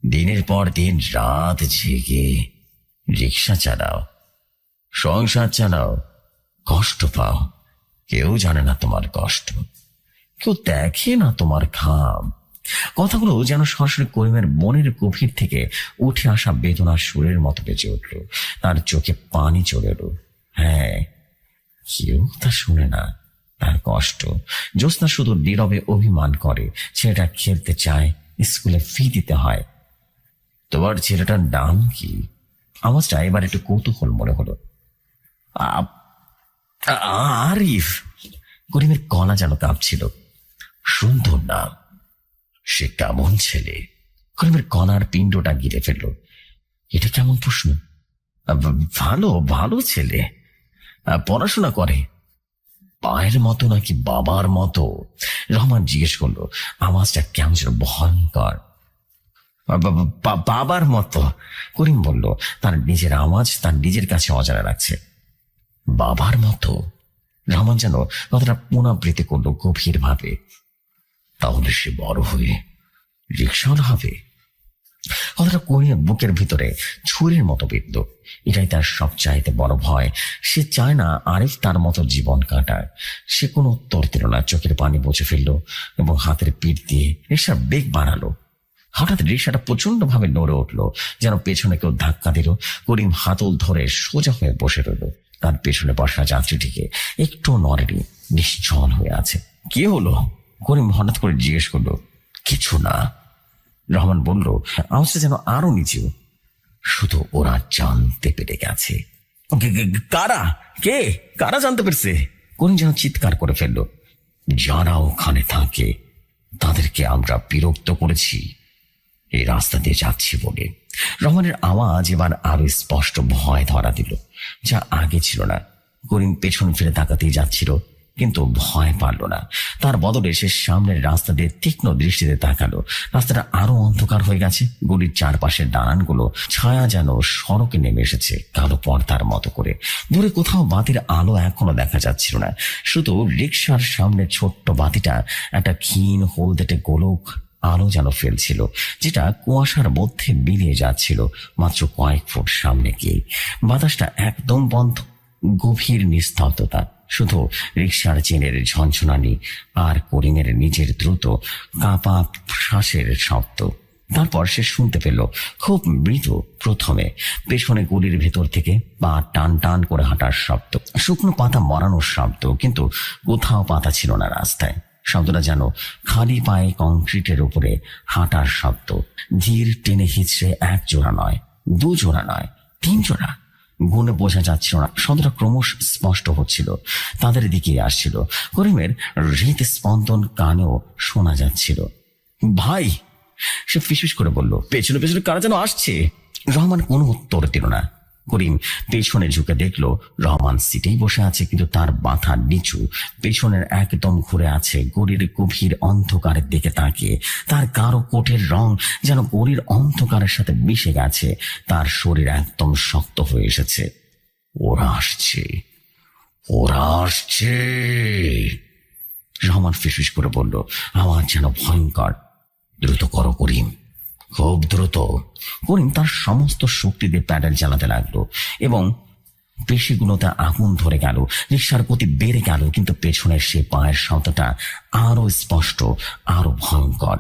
দিনের পর দিন রাত জেগে রিক্সা চালাও, সংসার চালাও, কষ্ট পাও, কেউ জানে না তোমার কষ্ট, কেউ দেখে না তোমার ঘাম। কথাগুলো যেন সরাসরি করিমের মনের গভীর থেকে উঠে আসা বেদনার সুরের মতো বেজে উঠল। তার চোখে পানি চলে এলো। হ্যাঁ, কেউ তা শুনে না তার কষ্ট। জ্যোৎস্না শুধু নীরবে অভিমান করে। ছেলেটা খেলতে চায়, স্কুলে ফি দিতে হয়। তোমার ছেলেটার নাম কি? আওয়াজটা এবার একটু কৌতূহল মনে হলো। আরিফ। করিমের গলা যেন কাঁপছিল। সুন্দর নাম। সে কেমন ছেলে? করিমের গলার পিণ্ডটা গিরে ফেলল। এটা কেমন প্রশ্ন? ভালো ভালো ছেলে, পড়াশোনা করে। পায়ের মতো নাকি বাবার মতো? রহমান জিজ্ঞেস করলো। আওয়াজটা কেমন ছিল, ভয়ঙ্কর। বাবার মতো, করিম বলল। তার নিজের আওয়াজ তার নিজের কাছে অজানা লাগছে। বাবার মতো? রহমান যেন কথাটা পুনরাবৃত্তি করলো গভীর ভাবে। তাহলে সে বড় হয়ে রিক্সাওয়ালা হবে? কথাটা করিমের বুকের ভিতরে ছুরির মতো বিদ্ধ। এটাই তার সবচাইতে বড় ভয়। সে চায় না আরিফ তার মতো জীবন কাটায়। সে কোনো উত্তর দিল না, চোখের পানি মুছে ফেললো এবং হাতের পিঠ দিয়ে রিক্সার বেগ বাড়ালো। হঠাৎ রিক্সাটা প্রচন্ড ভাবে নড়ে উঠলো, যেন পেছনে কেউ ধাক্কা দিল। করিম হাতল ধরে সোজা হয়ে বসে রইল। তার পেছনে বসা যাত্রীটিকে একটু নড়েনি, নিশ্চল হয়ে আছে। কি হলো? করিম হঠাৎ করে জিজ্ঞেস করলো। কিছু না, রহমান বলল, আওয়াজটা যেন আরো নিচু। শুধু ওরা জানতে পেরে গেছে। কারা? কে? কারা জানতে পেরেছে? করিম যেন চিৎকার করে ফেললো। যারা ওখানে থাকে তাদেরকে আমরা বিরক্ত করেছি এই রাস্তা দিয়ে যাচ্ছি বলে। রহমানের আওয়াজ এবার আরো স্পষ্ট ভয় ধরা দিল, যা আগে ছিল না। করিম পেছন ফিরে তাকাতেই যাচ্ছিল, কিন্তু ভয় পারল না। তার বদলে সে সামনের রাস্তা দিয়ে তীক্ষ্ণ দৃষ্টিতে তাকালো। রাস্তাটা আরো অন্ধকার হয়ে গেছে। গলির চারপাশের দালানগুলো ছায়া যেন সড়কে নেমে এসেছে কালো পর্দার মতো করে। দূরে কোথাও বাতির আলো এখনো দেখা যাচ্ছিল না। শুধু রিক্সার সামনে ছোট্ট বাতিটা একটা ক্ষীণ হলদেটে গোলক আলো যেন ফেলছিল, যেটা কুয়াশার মধ্যে মিলিয়ে যাচ্ছিল মাত্র কয়েক ফুট সামনে গিয়ে। বাতাসটা একদম বন্ধ, গভীর নিস্তব্ধতা, শুধু রিক্সার চেনের ঝনঝনানি আর করিমের নিজের দ্রুত কাঁপা শ্বাসের শব্দ। তারপর সে শুনতে পেল খুব মৃদু, প্রথমে পেছনে গলির ভেতর থেকে পা টান টান করে হাঁটার শব্দ, শুকনো পাতা মরানোর শব্দ, কিন্তু কোথাও পাতা ছিল না রাস্তায়। শব্দটা যেন খালি পায়ে কংক্রিটের উপরে হাঁটার শব্দ। ধীর টেনে হিচড়ে এক জোড়া নয়, দু জোড়া নয়, তিন জোড়া। গুণে বোঝা যাচ্ছিল না, শব্দটা ক্রমশ স্পষ্ট হচ্ছিল, তাদের দিকে আসছিল। করিমের হৃদস্পন্দন কানেও শোনা যাচ্ছিল। ভাই, সে ফিসফিস করে বলল, পেছনে পেছনে কারা যেন আসছে। রহমান কোনো উত্তর দিল না। করিম পেছনে ঝুঁকে দেখলো রহমান সিটেই বসে আছে, কিন্তু তার মাথা নিচু, পেছনের একদম ঘুরে আছে গলির গভীর অন্ধকারের দিকে তাকিয়ে। তার গাঢ় কোটের রং যেন গলির অন্ধকারের সাথে মিশে গেছে। তার শরীর একদম শক্ত হয়ে এসেছে। ওরা আসছে, ওরা আসছে, রহমান ফিসফিস করে বলল, আওয়াজ যেন ভয়ঙ্কর। দ্রুত করো করিম, খুব দ্রুত। করিম তার সমস্ত শক্তি দিয়ে প্যাডেল চালাতে লাগলো এবং পেশিগুলোতে আগুন ধরে গেল। রিক্সার গতি বেড়ে গেল, কিন্তু পেছনের সে পায়ের শব্দটা আরো স্পষ্ট, আরো ভয়ঙ্কর।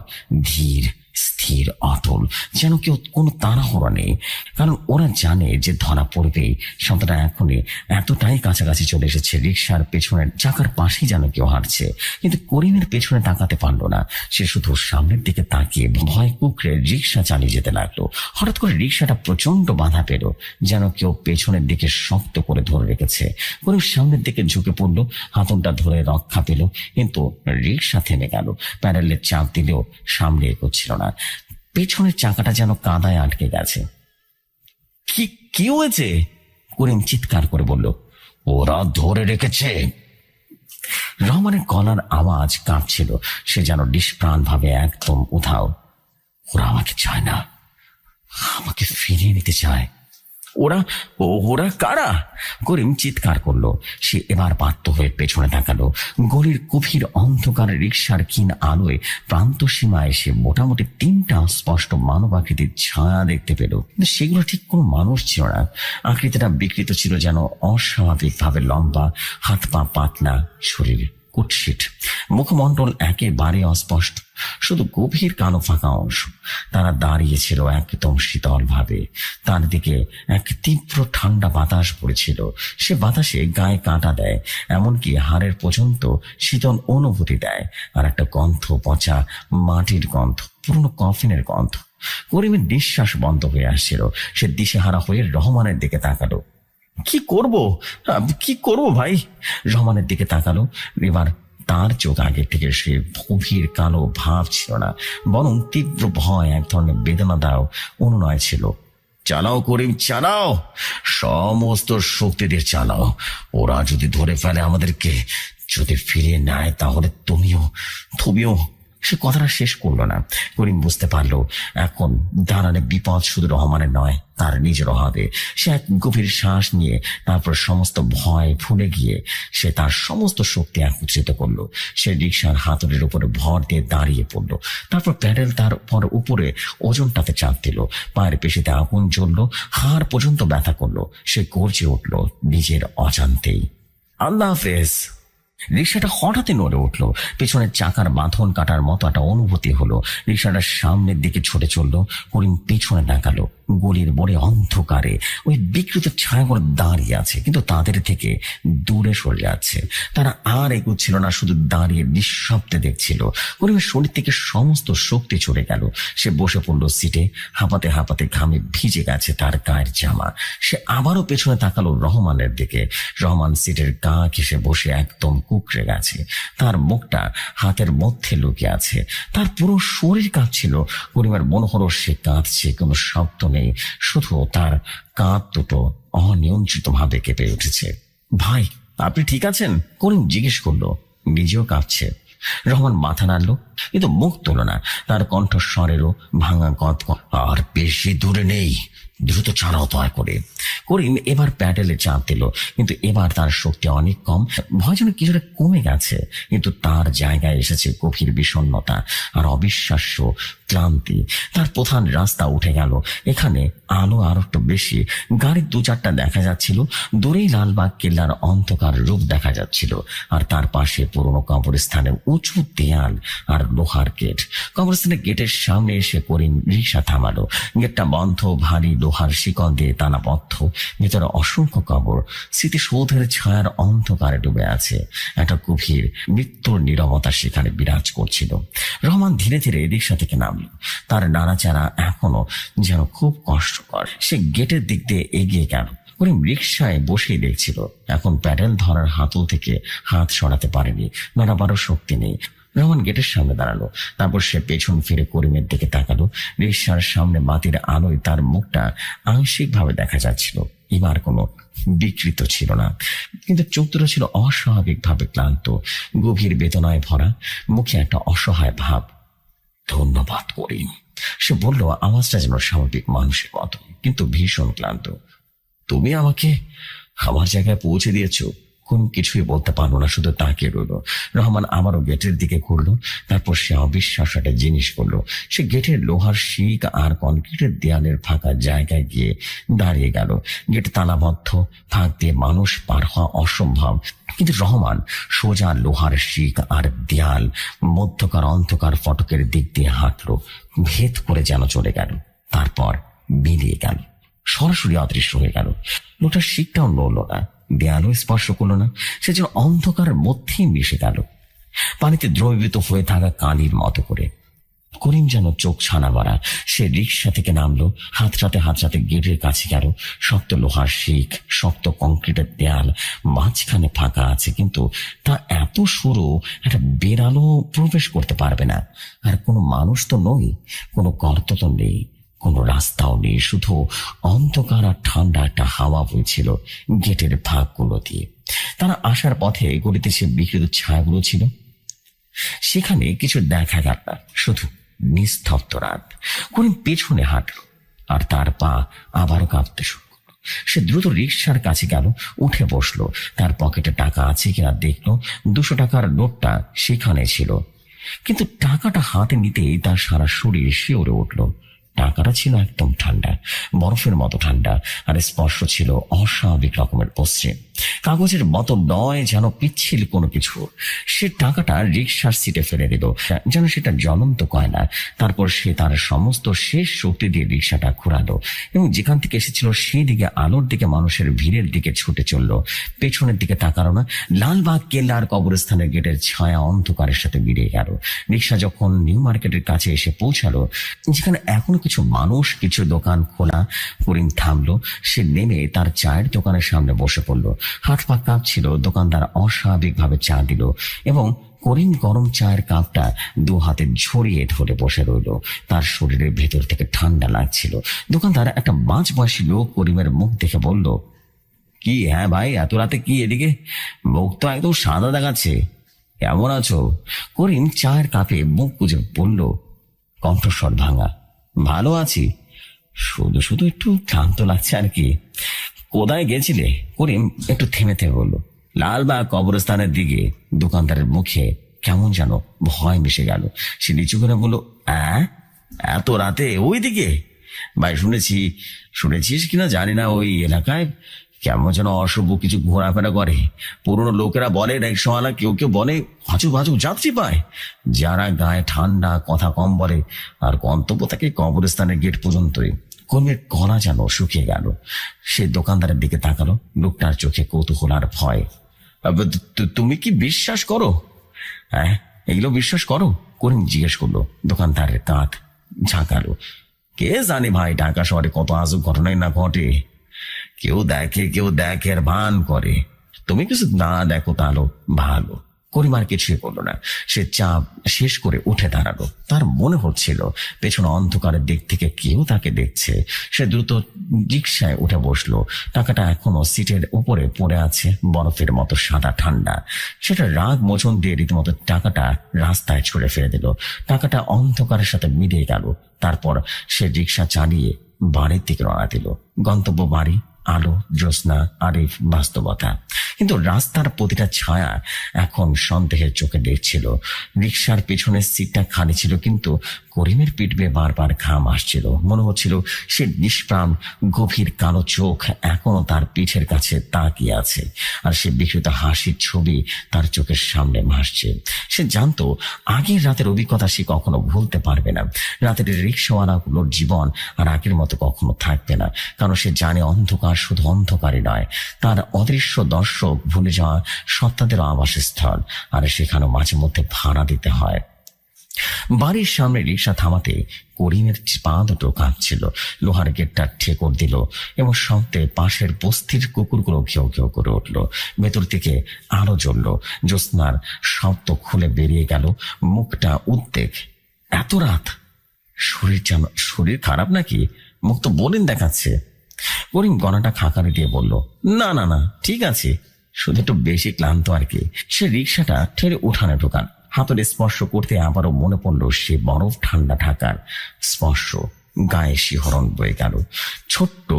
ধীর স্থির অটল, যেন কেউ কোনো তাড়াহুড়ো নেই। কারণ ওরা জানে যে ধরা পড়বেই। সন্তানটা এখনই এতটাই কাছাকাছি চলে এসেছে, রিক্সার পেছনের চাকার পাশেই যেন কেউ হাঁটছে। কিন্তু করিমের পেছনে তাকাতে পারলো না। সে শুধু সামনের দিকে তাকিয়ে ভয় কুকড়ে রিক্সা চালিয়ে যেতে লাগলো। হঠাৎ করে রিক্সাটা প্রচন্ড বাধা পেল, যেন কেউ পেছনের দিকে শক্ত করে ধরে রেখেছে। করিম সামনের দিকে ঝুঁকে পড়লো, হাতলটা ধরে রক্ষা পেল, কিন্তু রিক্সা থেমে গেল। প্যাডেলে চাপ দিলেও সামনে এগোচ্ছিল না। পেছনের চাকাটা যেন কাদায় আটকে গেছে। কি কি হয়েছে? করিম চিৎকার করে বলল, ওরা ধরে রেখেছে। রহমানের গলার আওয়াজ কাঁপছিল, সে যেন নিষ্প্রাণ ভাবে একদম উধাও। ওরা আমাকে চায় না, আমাকে ফিরিয়ে নিতে চায়। ওরা ওরা কারা? করিম চিৎকার করলো। সে এবার বাধ্য হয়ে পেছনে তাকালো। গলির গভীর অন্ধকার রিক্সার ক্ষীণ আলোয় প্রান্ত সীমায় সে মোটামুটি 3টা স্পষ্ট মানব আকৃতির ছায়া দেখতে পেল, কিন্তু সেগুলো ঠিক কোনো মানুষ ছিল না। আকৃতিটা বিকৃত ছিল, যেন অস্বাভাবিকভাবে লম্বা, হাত পা পাতলা, শরীর কুৎসিত, মুখমণ্ডল একেবারে অস্পষ্ট, শুধু গভীর কালো ফাঁকা অংশ। তারা দাঁড়িয়েছিল একদম শীতল ভাবে। তার দিকে এক তীব্র ঠান্ডা বাতাস পড়েছিল। সে বাতাসে গায়ে কাঁটা দেয়, এমনকি হাড়ের পর্যন্ত শীতল অনুভূতি দেয়। আর একটা গন্ধ, পচা মাটির গন্ধ, পুরনো কফিনের গন্ধ। করিমের নিঃশ্বাস বন্ধ হয়ে আসছিল। সে দিশেহারা হয়ে রহমানের দিকে তাকালো। কি করব, কি করব ভাই? রহমানের দিকে তাকালো। এবার তার চোখ আগে থেকে সে গভীর কালো ভাব ছিল না, বরং তীব্র ভয়, এক ধরনের বেদনাদায়ক অনুনয় ছিল। চালাও করিম, চালাও, সমস্ত শক্তি দিয়ে চালাও। ওরা যদি ধরে ফেলে আমাদেরকে, যদি ফিরিয়ে নেয়, তাহলে তুমিও। সে কথাটা শেষ করলো না। করিম বুঝতে পারলো এখন দাঁড়ানে বিপদ শুধু রহমানের নয়, তার নিজেরও হবে। সে এক গভীর শ্বাস নিয়ে তারপর সমস্ত ভয় ভুলে গিয়ে সে তার সমস্ত শক্তি একত্রিত করলো। সে রিক্সার হাতলের উপরে ভর দিয়ে দাঁড়িয়ে পড়লো। তারপর প্যাডেল তার উপরে ওজনটাতে চাপ দিল। পায়ের পেশিতে আগুন জ্বললো, হাড় পর্যন্ত ব্যথা করলো। সে গর্জে উঠলো নিজের অজান্তেই, আল্লাহ হাফেজ। রিক্সাটা হঠাৎই নড়ে উঠলো। পেছনের চাকার বাঁধন কাটার মতো একটা অনুভূতি হলো। রিক্সাটা সামনের দিকে ছুটে চললো। করিম পেছনে তাকালো। গলির মোড়ে অন্ধকারে ওই বিকৃত ছায়াগুলো দাঁড়িয়ে আছে, কিন্তু তাদের থেকে দূরে সরে যাচ্ছে। তারা আর এগোচ্ছিল না, শুধু দাঁড়িয়ে নিঃশব্দে দেখছিল। করিমের শরীর থেকে সমস্ত শক্তি চলে গেল। সে বসে পড়লো সিটে। হাঁপাতে হাঁপাতে ঘামে ভিজে গেছে তার গায়ের জামা। সে আবারও পেছনে তাকালো রহমানের দিকে। রহমান সিটের গা ঘেঁষে বসে একদম কুকড়ে গেছে। তার মুখটা হাতের মধ্যে লুকিয়ে আছে। তার পুরো শরীর কাঁপছিল। করিমের মনে হলো সে কাঁদছে, কোনো শব্দ নেই, শুধু তার কাঁধ দুটো অনিয়ন্ত্রিত ভাবে কেঁপে উঠেছে। ভাই, আপনি ঠিক আছেন? করিম জিজ্ঞেস করলো। নিজেও কাঁপছে। রহমান মাথা নাড়ল, কিন্তু মুখ তোল না। তার কণ্ঠস্বরেরও ভাঙা গদ। আর বেশি দূরে নেই, দ্রুত ছাড়াও দয়া করে। করিম এবার প্যাডেলে চাপ দিল, কিন্তু এবার তার শক্তি অনেক কম। ভয় যেন কিছুটা কমে গেছে, কিন্তু তার জায়গায় এসেছে গভীর বিষণ্ণতা আর অবিশ্বাস্য ক্লান্তি। তার প্রধান রাস্তা উঠে গেল। এখানে আলো আর একটু বেশি। গাড়ির 2-4টা দেখা যাচ্ছিল। দূরেই লালবাগ কেল্লার অন্ধকার রূপ দেখা যাচ্ছিল। আর তার পাশে পুরনো কবরস্থানের উঁচু দেয়াল আর লোহার গেট। কবরস্থানের গেটের সামনে এসে করিম রিক্সা থামালো। গেটটা বন্ধ, ভারী লোহার শিকল দিয়ে তালাবদ্ধ। ভেতরে অসংখ্য কবর, স্মৃতিসৌধের ছায়ার অন্ধকারে ডুবে আছে। একটা গভীর মৃত্যুর নীরবতা সেখানে বিরাজ করছিল। রহমান ধীরে ধীরে রিক্সা থেকে নামল। তার নাড়াচাড়া এখনো যেন খুব কষ্টকর। সে গেটের দিক দিয়ে এগিয়ে গেল। করিম রিক্সায় বসেই দেখছিল। এখন প্যাডেল ধরার হাতল থেকে হাত সরাতে পারেনি, নড়াবারও শক্তি নেই। রহমান গেটের সামনে দাঁড়ালো। তারপর সে পেছন ফিরে করিমের দিকে তাকালো। রিক্সার সামনে বাতির আলোয় তার মুখটা আংশিক ভাবে দেখা যাচ্ছিল। এবার কোনো বিকৃত ছিল না, কিন্তু চোখ দুটো ছিল অস্বাভাবিক ভাবে ক্লান্ত, গভীর বেদনায় ভরা। মুখে একটা অসহায় ভাব। ধন্যবাদ করিম, সে বলল, আওয়াজটা যেন স্বাভাবিক মানুষের মতো, কিন্তু ভীষণ ক্লান্ত। তুমি আমাকে আমার জায়গায় পৌঁছে দিয়েছ। কোন কিছুই বলতে পারলো না, শুধু তাকিয়ে রইল। রহমান আবারও গেটের দিকে ঘুরলো। তারপর সে অবিশ্বাস একটা জিনিস করলো। সে গেটের লোহার শিক আর কনক্রিটের দেয়ালের ফাঁকা জায়গায় গিয়ে দাঁড়িয়ে গেল। গেট তালাবদ্ধ, ফাঁক দিয়ে মানুষ পার হওয়া অসম্ভব। কিন্তু রহমান সোজা লোহার শিক আর দেয়াল মধ্যকার অন্ধকার ফটকের দিক দিয়ে হাঁটলো, ভেদ করে যেন চলে গেল। তারপর বেরিয়ে গেল, সরাসরি অদৃশ্য হয়ে গেল। লোটার শিকটাও নড়ল না, দেয়ালও স্পর্শ করলো না। সে যেন অন্ধকারের মধ্যেই মিশে গেল, পানিতে দ্রবীভূত হয়ে থাকা কালির মতো করে। করিম যেন চোখ ছানা মারা। সে রিক্সা থেকে নামলো, হাতড়াতে গেটের কাছে গেল। শক্ত লোহার শিক, শক্ত কংক্রিটের দেয়াল, মাঝখানে ফাঁকা আছে, কিন্তু তা এত সরু একটা বেড়ালো প্রবেশ করতে পারবে না। আর কোনো মানুষ তো নয়, কোনো গর্ত তো নেই, কোনো রাস্তাও নেই, শুধু অন্ধকার আর ঠান্ডা একটা হাওয়া বইছিল গেটের ফাঁকগুলো দিয়ে। তারা আসার পথে গলিতে সে বিকৃত ছায়াগুলো ছিল, সেখানে কিছু দেখা গেল না, শুধু নিস্তব্ধ রাত। করিম পেছনে হাঁটল, আর তার পা আবারও কাঁপতে শুরু করলো। সে দ্রুত রিক্সার কাছে গেল, উঠে বসলো। তার পকেটে টাকা আছে কিনা দেখলো। 200 টাকার নোটটা সেখানে ছিল, কিন্তু টাকাটা হাতে নিতেই তার সারা শরীর শিউরে উঠল। টাকাটা ছিল একদম ঠান্ডা, বরফের মতো ঠান্ডা, আর স্পর্শ ছিল অস্বাভাবিক রকমের পশ্চিম। কাগজের মতো নয়, যেন পিচ্ছিল কোনো কিছু। সে টাকাটা রিক্সার সিটে ফেলে দিল, যেন সেটা জ্বলন্ত কয়লা। তারপর সে তার সমস্ত শেষ শক্তি দিয়ে রিক্সাটা ঘোরালো এবং যেখান থেকে এসেছিল সেই দিকে, আলোর দিকে, মানুষের ভিড়ের দিকে ছুটে চলল। পেছনের দিকে তাকালো না। লালবাগ কেল্লার কবরস্থানের গেটের ছায়া অন্ধকারের সাথে মিলিয়ে গেল। রিক্সা যখন নিউ মার্কেটের কাছে এসে পৌঁছালো, যেখানে এখনো কিছু মানুষ, কিছু দোকান খোলা, করিম থামলো। সে নেমে তার চায়ের দোকানের সামনে বসে পড়লো। হাত পা কাঁপছিল। দোকানদার অস্বাভাবিকভাবে চা দিল এবং করিম গরম চায়ের কাপটা 2 হাতে ঝরিয়ে ধরে বসে রইল। তার শরীরের ভেতর থেকে ঠান্ডা লাগছিল। দোকানদার, একটা মাঝবয়সী লোক, করিমের মুখ দেখে বলল, কি হ্যাঁ ভাই, এত রাতে কি এদিকে? মুখ তো একদম সাদা দেখাচ্ছে, কেমন আছো? করিম চায়ের কাপে মুখ গুজে বলল, কণ্ঠস্বর ভাঙা, ভালো আছি, শুধু শুধু একটু ক্লান্ত লাগছে আর কি। কোথায় গেছিলে? করিম একটু থেমে থেমে বলল, লালবাগ কবরস্থানের দিকে। দোকানদারের মুখে কেমন যেন ভয় মিশে গেল। সে নিচু করে বলল, এত রাতে ওই দিকে? ভাই, শুনেছিস কিনা জানি না, ওই এলাকায় কেমন যেন অশুভ কিছু ঘোরাফেরা করে। পুরনো লোকেরা বলে, রিক্সাওয়ালা কেউ কেউ বলে হাঁচু ভাজু যাত্রী পায়, যারা গায়ে ঠান্ডা, কথা কম বলে, আর গন্তব্য থাকে কবরস্থানের গেট পর্যন্তই। কর্মের গলা যেন শুকিয়ে গেল। সে দোকানদারের দিকে তাকালো, লোকটার চোখে কৌতূহল আর ভয়। তুমি কি বিশ্বাস করো? হ্যাঁ, এগুলো বিশ্বাস করো? করিম জিজ্ঞেস করলো। দোকানদারের কাঁধ ঝাঁকালো। কে জানে ভাই, ঢাকা শহরে কত আজব ঘটনাই না ঘটে। কেউ দেখে আর ভান করে। তুমি কিছু না দেখো তাহলে ভালো। করিম আর কিছুই বললো না। সে চা শেষ করে উঠে দাঁড়ালো। তার মনে হচ্ছিল পেছনে অন্ধকারের দিক থেকে কেউ তাকে দেখছে। সে দ্রুত রিকশায় উঠে বসলো। টাকাটা এখনো সিটের উপরে পড়ে আছে, বরফের মতো সাদা ঠান্ডা। সেটা রাগ মোচন দিয়ে রীতিমতো টাকাটা রাস্তায় ছুড়ে ফেলে দিল। টাকাটা অন্ধকারের সাথে মিলিয়ে গেল। তারপর সে রিকশা চালিয়ে বাড়ির দিকে রওনা দিল। গন্তব্য বাড়ি, আলো, জ্যোৎস্না, আরিফ, বাস্তবতা। কিন্তু রাস্তার প্রতিটা ছায়া এখন সন্দেহের চোখে দেখছিল। রিকশার পেছনের সিটটা খালি ছিল, কিন্তু করিমের পিঠ বেয়ে বারবার ঘাম আসছিল। মনে হচ্ছিল সে নিষ্প্রাণ, গভীর কালো চোখ এখনো তার পিঠের কাছে তাকিয়ে আছে, আর সে বিকৃত হাসির ছবি তার চোখের সামনে ভাসছে। সে জানতো আগের রাতের অভিজ্ঞতা সে কখনো ভুলতে পারবে না। রাতের রিকশাওয়ালাগুলোর জীবন আর আগের মতো কখনো থাকবে না, কারণ সে জানে অন্ধকার শুধু অন্ধকারই নয়, তার অদৃশ্য দর্শক, ভুলে যাওয়া সত্তাদেরও আবাসস্থল, আর সেখানেও মাঝে মধ্যে ভাড়া দিতে হয়। বাড়ির সামনে রিকশা থামাতে করিমের পা দুটো কাঁপছিল। লোহার গেটটা ঠেকর দিল এবং শব্দে পাশের বস্তির কুকুরগুলো ঘেউ ঘেউ করে উঠল। ভেতর থেকে আলো জ্বলল। জ্যোৎস্নার শব্দ খুলে বেরিয়ে গেল। মুখটা উদ্বেগ। এত রাত, শরীর খারাপ নাকি? মুখ তো বোলিং দেখাচ্ছে। করিম গলাটা খাকারে দিয়ে বলল, না না না, ঠিক আছে, শুধু একটু বেশি ক্লান্ত আর কি। সে রিকশাটা ঠেলে উঠানে ঢোকান। হাতের স্পর্শ করতে আবারও মনে পড়ল সে বরফ ঠান্ডা ঢাকার স্পর্শ। গায়ে শিহরণ বয়ে গেল। ছোট্ট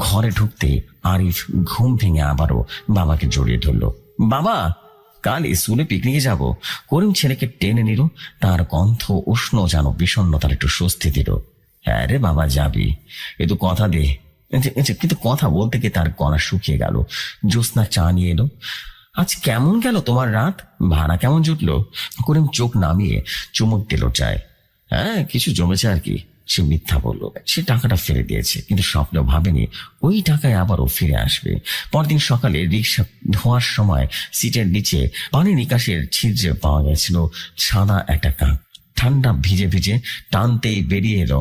ঘরে ঢুকতে আরিফ ঘুম ভেঙে আবারও বাবাকে জড়িয়ে ধরল। বাবা, কাল স্কুলে পিকনিকে যাব। করিম ছেলেকে টেনে নিল। তার কণ্ঠ উষ্ণ, যেন বিষণ্ণতার একটু স্বস্তি দিল। হ্যাঁ রে বাবা, যাবি, এ তো কথা দে। কিন্তু কথা বলতে গিয়ে তার গলা শুকিয়ে গেল। জ্যোৎস্না চা নিয়ে এলো। আজ কেমন গেল তোমার রাত? ভাড়া কেমন জুটলো? করিম চোখ নামিয়ে চুমুক দিল চায়। হ্যাঁ, কিছু জমেছে আর কি। সে মিথ্যা বলল। সে টাকাটা ফেলে দিয়েছে, কিন্তু স্বপ্নেও ভাবেনি ওই টাকায় আবারও ফিরে আসবে। পরদিন সকালে রিক্সা ধোয়ার সময় সিটের নিচে পানি নিকাশের ছিদ্রে পাওয়া গেছিল সাদা একটা কাক। ঠান্ডা ভিজে ভিজে টানতেই বেরিয়ে এলো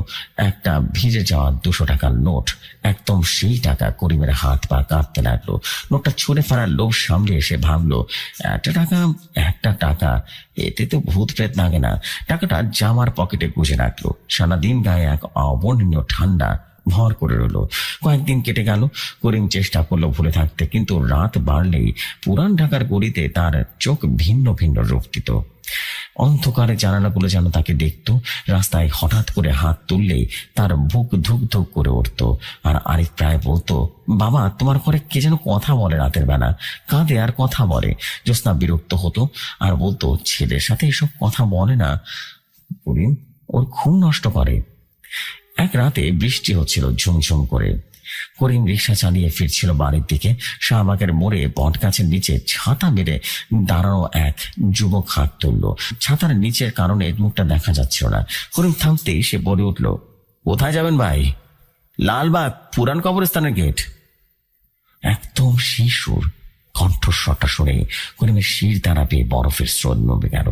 একটা ভিজে যাওয়া 200 টাকার নোট। একদম সেই টাকা। করিমের হাত পা কাঁপতে লাগলো। নোটটা ছুঁড়ে ফেলার লোভ সামনে এসে ভাবলো, একটা টাকা, এতে তো ভূত প্রেত লাগে না। টাকাটা জামার পকেটে গুজে রাখলো। সারাদিন গায়ে এক অবর্ণনীয় ঠান্ডা ভর করে রইল। কয়েকদিন কেটে গেল। করিম চেষ্টা করলো ভুলে থাকতে, কিন্তু রাত বাড়লেই পুরান ঢাকার গলিতে তার চোখ ভিন্ন ভিন্ন রূপ দিত। অন্ধকারে জানালাগুলো যেন তাকে দেখত। রাস্তায় হঠাৎ করে হাত তুললেই তার বুক ধুক ধুক করে উঠত। আর আরিফ প্রায় বলতো, বাবা, তোমার ঘরে কে যেন কথা বলে রাতের বেলা, কাঁদে আর কথা বলে। জ্যোৎস্না বিরক্ত হতো আর বলতো, ছেলের সাথে এসব কথা বলে না, করিম ওর ঘুম নষ্ট করে। এক রাতে বৃষ্টি হচ্ছিল ঝুমঝুম করে। করিম রিক্সা চালিয়ে ফিরছিল বাড়ির দিকে। শাহবাগের মোড়ে বট গাছের নিচে ছাতা মেরে দাঁড়ানো এক যুবক হাত তুলল। ছাতার নিচের কারণে মুখটা দেখা যাচ্ছিল না। করিম থামতেই সে বলে উঠল, কোথায় যাবেন ভাই? লালবাগ পুরান কবরস্থানের গেট। একদম শিশুর কণ্ঠস্বরটা শুনে করিমের শির দ্বারা পেয়ে বরফের স্রোত নবে গেল।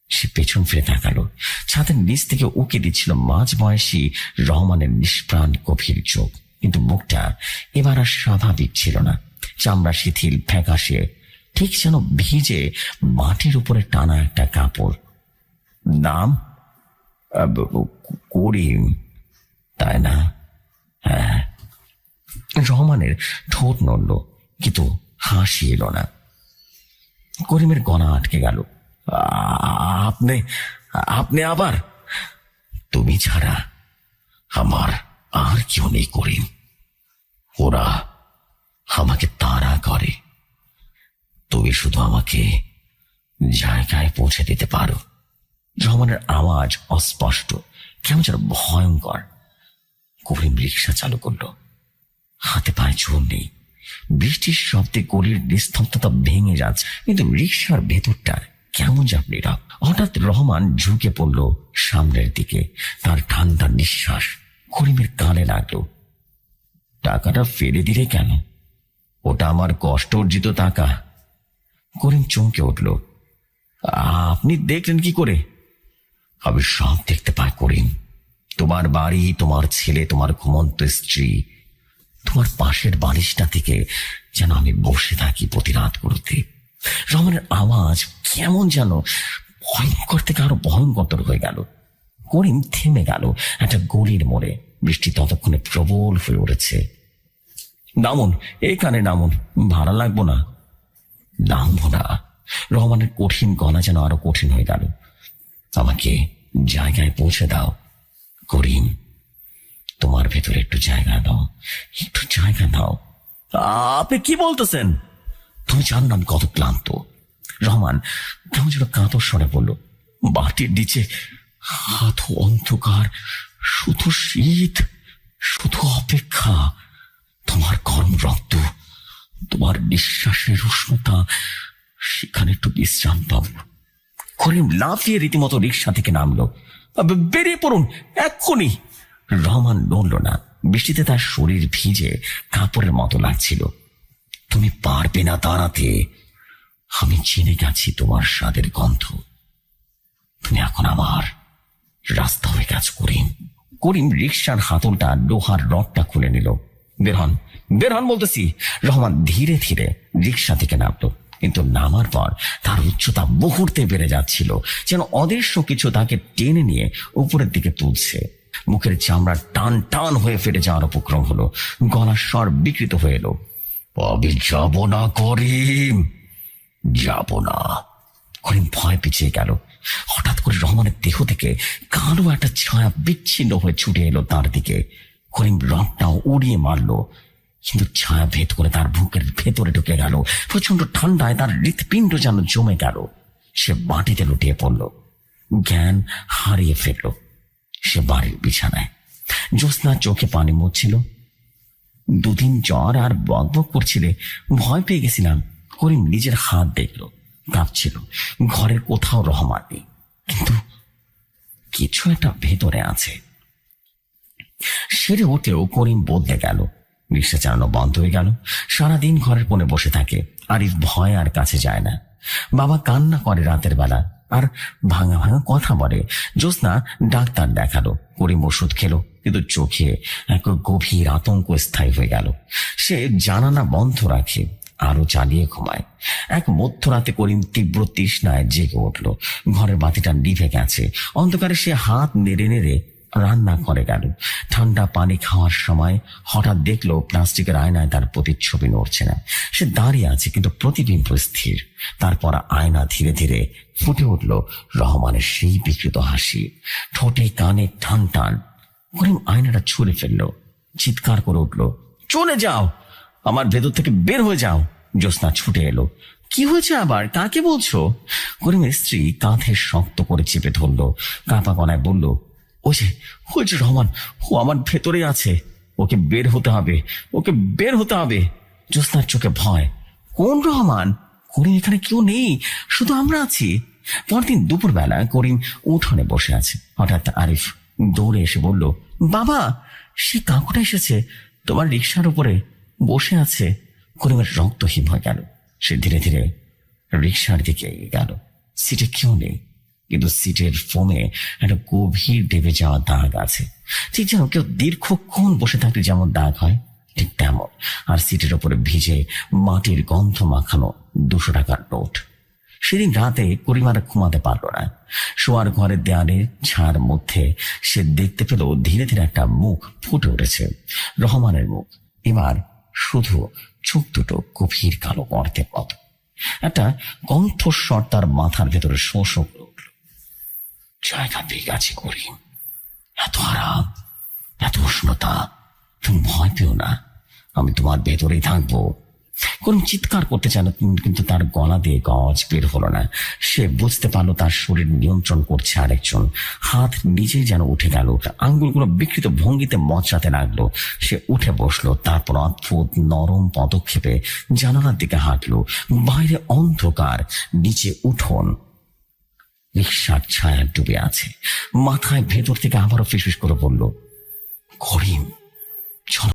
সে পেছন ফিরে তাকালো। ছাদের নিচ থেকে উকি দিচ্ছিল মাঝ বয়সী রহমানের নিষ্প্রাণ গভীর চোখ, কিন্তু মুখটা এবার আর স্বাভাবিক ছিল না। চামড়া শিথিল, ফ্যাকাশে, ঠিক যেন ভিজে মাটির উপরে টানা একটা কাপড়। নাম? করিম, তাই না? হ্যাঁ। রহমানের ঠোঁট নড়ল, কিন্তু হাসি এলো না। করিমের গলা আটকে গেল। আপনি আপনি আবার? তুমি ছাড়া আমার আর কেউ নেই করিম। ওরা আমাকে তাড়া করে, তুমি শুধু আমাকে জায়গায় পৌঁছে দিতে পারো। রহমানের আওয়াজ অস্পষ্ট, কেমন যেন ভয়ঙ্কর। করিম রিক্সা চালু করলো। হাতে পায়ে জোর নেই। বৃষ্টির শব্দে গলির নিস্তব্ধতা ভেঙে যাচ্ছে, কিন্তু রিক্সার ভেতরটা কেমন যেন নীরব। হঠাৎ রহমান ঝুঁকে পড়ল সামনের দিকে। তার ঠান্ডা নিঃশ্বাস করিমের কানে লাগলো। টাকাটা ফেলে দিলে কেন? ওটা আমার কষ্ট অর্জিত টাকা। করিম চমকে উঠল। আপনি দেখলেন কি করে? আমি সব দেখতে পাই করিম। তোমার বাড়ি, তোমার ছেলে, তোমার ঘুমন্ত স্ত্রী, তোমার পাশের বালিশটা থেকে যেন আমি বসে থাকি প্রতি রাত করতে। রহমানের আওয়াজ কেমন যেন ভয়ঙ্কর থেকে আরো ভয়ঙ্কর হয়ে গেল। করিম থেমে গেল একটা গলির মোড়ে। বৃষ্টি ততক্ষণে প্রবল হয়ে উঠেছে। নামুন, এখানে নামুন, ভাড়া লাগবো না। নামবো না। রহমানের কঠিন গলা যেন আরো কঠিন হয়ে গেল। আমাকে জায়গায় পৌঁছে দাও করিম। তোমার ভেতরে একটু জায়গা দাও, একটু জায়গা দাও। আপনি কি বলতেছেন? তুমি জানো না আমি কত ক্লান্ত। রহমান কেমন যেন কাতর স্বরে বলল। বাটির নিচে হাত অন্ধকার, শুধু শীত, শুধু অপেক্ষা। তোমার গরম রক্ত, তোমার নিঃশ্বাসের উষ্ণতা, সেখানে একটু বিশ্রাম পাবো। করিম লাফিয়ে রীতিমতো রিক্সা থেকে নামলো। বেরিয়ে পড়ুন এক্ষুনি। রহমান নড়ল না। বৃষ্টিতে তার শরীর ভিজে কাপড়ের মতো লাগছিল। তুমি পারবে না দাঁড়াতে। আমি চিনে গেছি তোমার স্বাদের গন্ধ। তুমি এখন আমার রাস্তা হয়ে গেছ করিম। করিম রিক্সার হাতলটা লোহার রডটা খুলে নিল। বের হন, বের হন বলতেছি। রহমান ধীরে ধীরে রিক্সা থেকে নামলো, কিন্তু নামার পর তার উচ্চতা মুহূর্তে বেড়ে যাচ্ছিল, যেন অদৃশ্য কিছু তাকে টেনে নিয়ে উপরের দিকে তুলছে। মুখের চামড়া টান টান হয়ে ফেটে যাওয়ার উপক্রম হলো। গলার স্বর বিকৃত হয়ে এলো। আমি যাব না করিম, যাব না। করিম ভয় পিছিয়ে গেল। হঠাৎ করে রহমানের দেহ থেকে কালো একটা ছায়া বিচ্ছিন্ন হয়ে ছুটে এলো তার দিকে। করিম রডটাও উড়িয়ে মারল। কিন্তু ছায়া ভেদ করে তার বুকের ভেতরে ঢুকে গেল। প্রচন্ড ঠান্ডায় তার হৃৎপিণ্ড যেন জমে গেল। সে মাটিতে লুটিয়ে পড়ল, জ্ঞান হারিয়ে ফেলল। সে বাড়ির বিছানায়। জ্যোৎস্না চোখে পানি মুছছিল। দুদিন জ্বর আর বকবক করছিলে, ভয় পেয়ে গেছিলাম। করিম নিজের হাত দেখল, কাঁপছিল। ঘরের কোথাও রহমান নেই, কিন্তু কিছু একটা ভেতরে আছে। সেরে উঠেও করিম বদলে গেল। রিক্সা চালানো বন্ধ হয়ে গেল। সারাদিন ঘরের কোণে বসে থাকে। আরিফ ভয় আর কাছে যায় না। বাবা কান্না করে রাতের বেলা, আর ভাঙা ভাঙা কথা বলে। জ্যোৎস্না ডাক্তার দেখালো, করিম ওষুধ খেলো, কিন্তু চোখে এক গভীর আতঙ্ক স্থায়ী হয়ে গেল। সে জানালা বন্ধ রাখে, আরো চালিয়ে ঘুমায়। এক মধ্যরাতে করিম তীব্র তৃষ্ণায় জেগে উঠল। ঘরের বাতিটা নিভে গেছে। অন্ধকারে সে হাত নেড়ে নেড়ে রান্না করে গেল। ঠান্ডা পানি খাওয়ার সময় হঠাৎ দেখলো প্লাস্টিকের আয়নায় তার প্রতিচ্ছবি নড়ছে না। সে দাঁড়িয়ে আছে, কিন্তু প্রতিবিম্ব স্থির। তারপর আয়না ধীরে ধীরে ফুটে উঠল রহমানের সেই বিকৃত হাসি, ঠোঁটে কানে টান টান। করিম আয়নাটা ছুঁড়ে ফেললো, চিৎকার করে উঠল, চলে যাও, আমার ভেতর থেকে বের হয়ে যাও। জ্যোৎস্না ছুটে এলো। কি হয়েছে আবার, কাকে বলছো? করিমের স্ত্রী কাঁধে শক্ত করে চেপে ধরলো, কাঁপা গলায় বলল, ওই যে রহমান, ও আমার ভেতরে আছে, ওকে বের হতে হবে, ওকে বের হতে হবে। জ্যোৎস্নার চোখে ভয়। কোন রহমান? করিম এখানে কেউ নেই, শুধু আমরা আছি। পরদিন দুপুরবেলা করিম উঠোনে বসে আছে। হঠাৎ আরিফ দৌড়ে এসে বলল, বাবা, সে কাকুটা এসেছে, তোমার রিক্সার উপরে বসে আছে। করিমের রক্তহীন হয়ে গেল। সে ধীরে ধীরে রিক্সার দিকে এগিয়ে গেল। সিটে কেউ নেই, কিন্তু সিটের ফোমে একটা গভীর ডেবে যাওয়া দাগ আছে। ঠিক যেন কেউ দীর্ঘক্ষণ বসে থাকলে যেমন দাগ হয়, ঠিক তেমন। আর সিটের ওপরে ভিজে মাটির গন্ধ মাখানো 200 টাকার নোট। সেদিন রাতে করিম আর ঘুমাতে পারল না। শোয়ার ঘরের দেয়ালের ছায়ার মধ্যে সে দেখতে পেল ধীরে ধীরে একটা মুখ ফুটে উঠেছে, রহমানের মুখ। এবার শুধু চোখ দুটো গভীর কালো গর্তের মতো। একটা কণ্ঠস্বর তার মাথার ভেতরে শো শো করে উঠল, জায়গা পেয়ে গেছে করিম, এত আরাম, এত উষ্ণতা, তুমি ভয় পেও না, আমি তোমার ভেতরেই থাকবো। করিম চিৎকার করতে চাইল, কিন্তু তার গলা দিয়ে গজ বের হলো না। সে বুঝতে পারলো তার শরীর নিয়ন্ত্রণ করছে আরেকজন। হাত নিজেই যেন উঠে গেল, আঙ্গুলগুলো বিকৃত ভঙ্গিতে মচড়াতে লাগলো। সে উঠে বসলো, তারপর অদ্ভুত নরম পদক্ষেপে জানালার দিকে হাঁটলো। বাইরে অন্ধকার, নিচে উঠোন, রিকশার ছায়া ডুবে আছে। মাথায় ভেতর থেকে আবারও ফিসফিস করে বলল, করিম চল।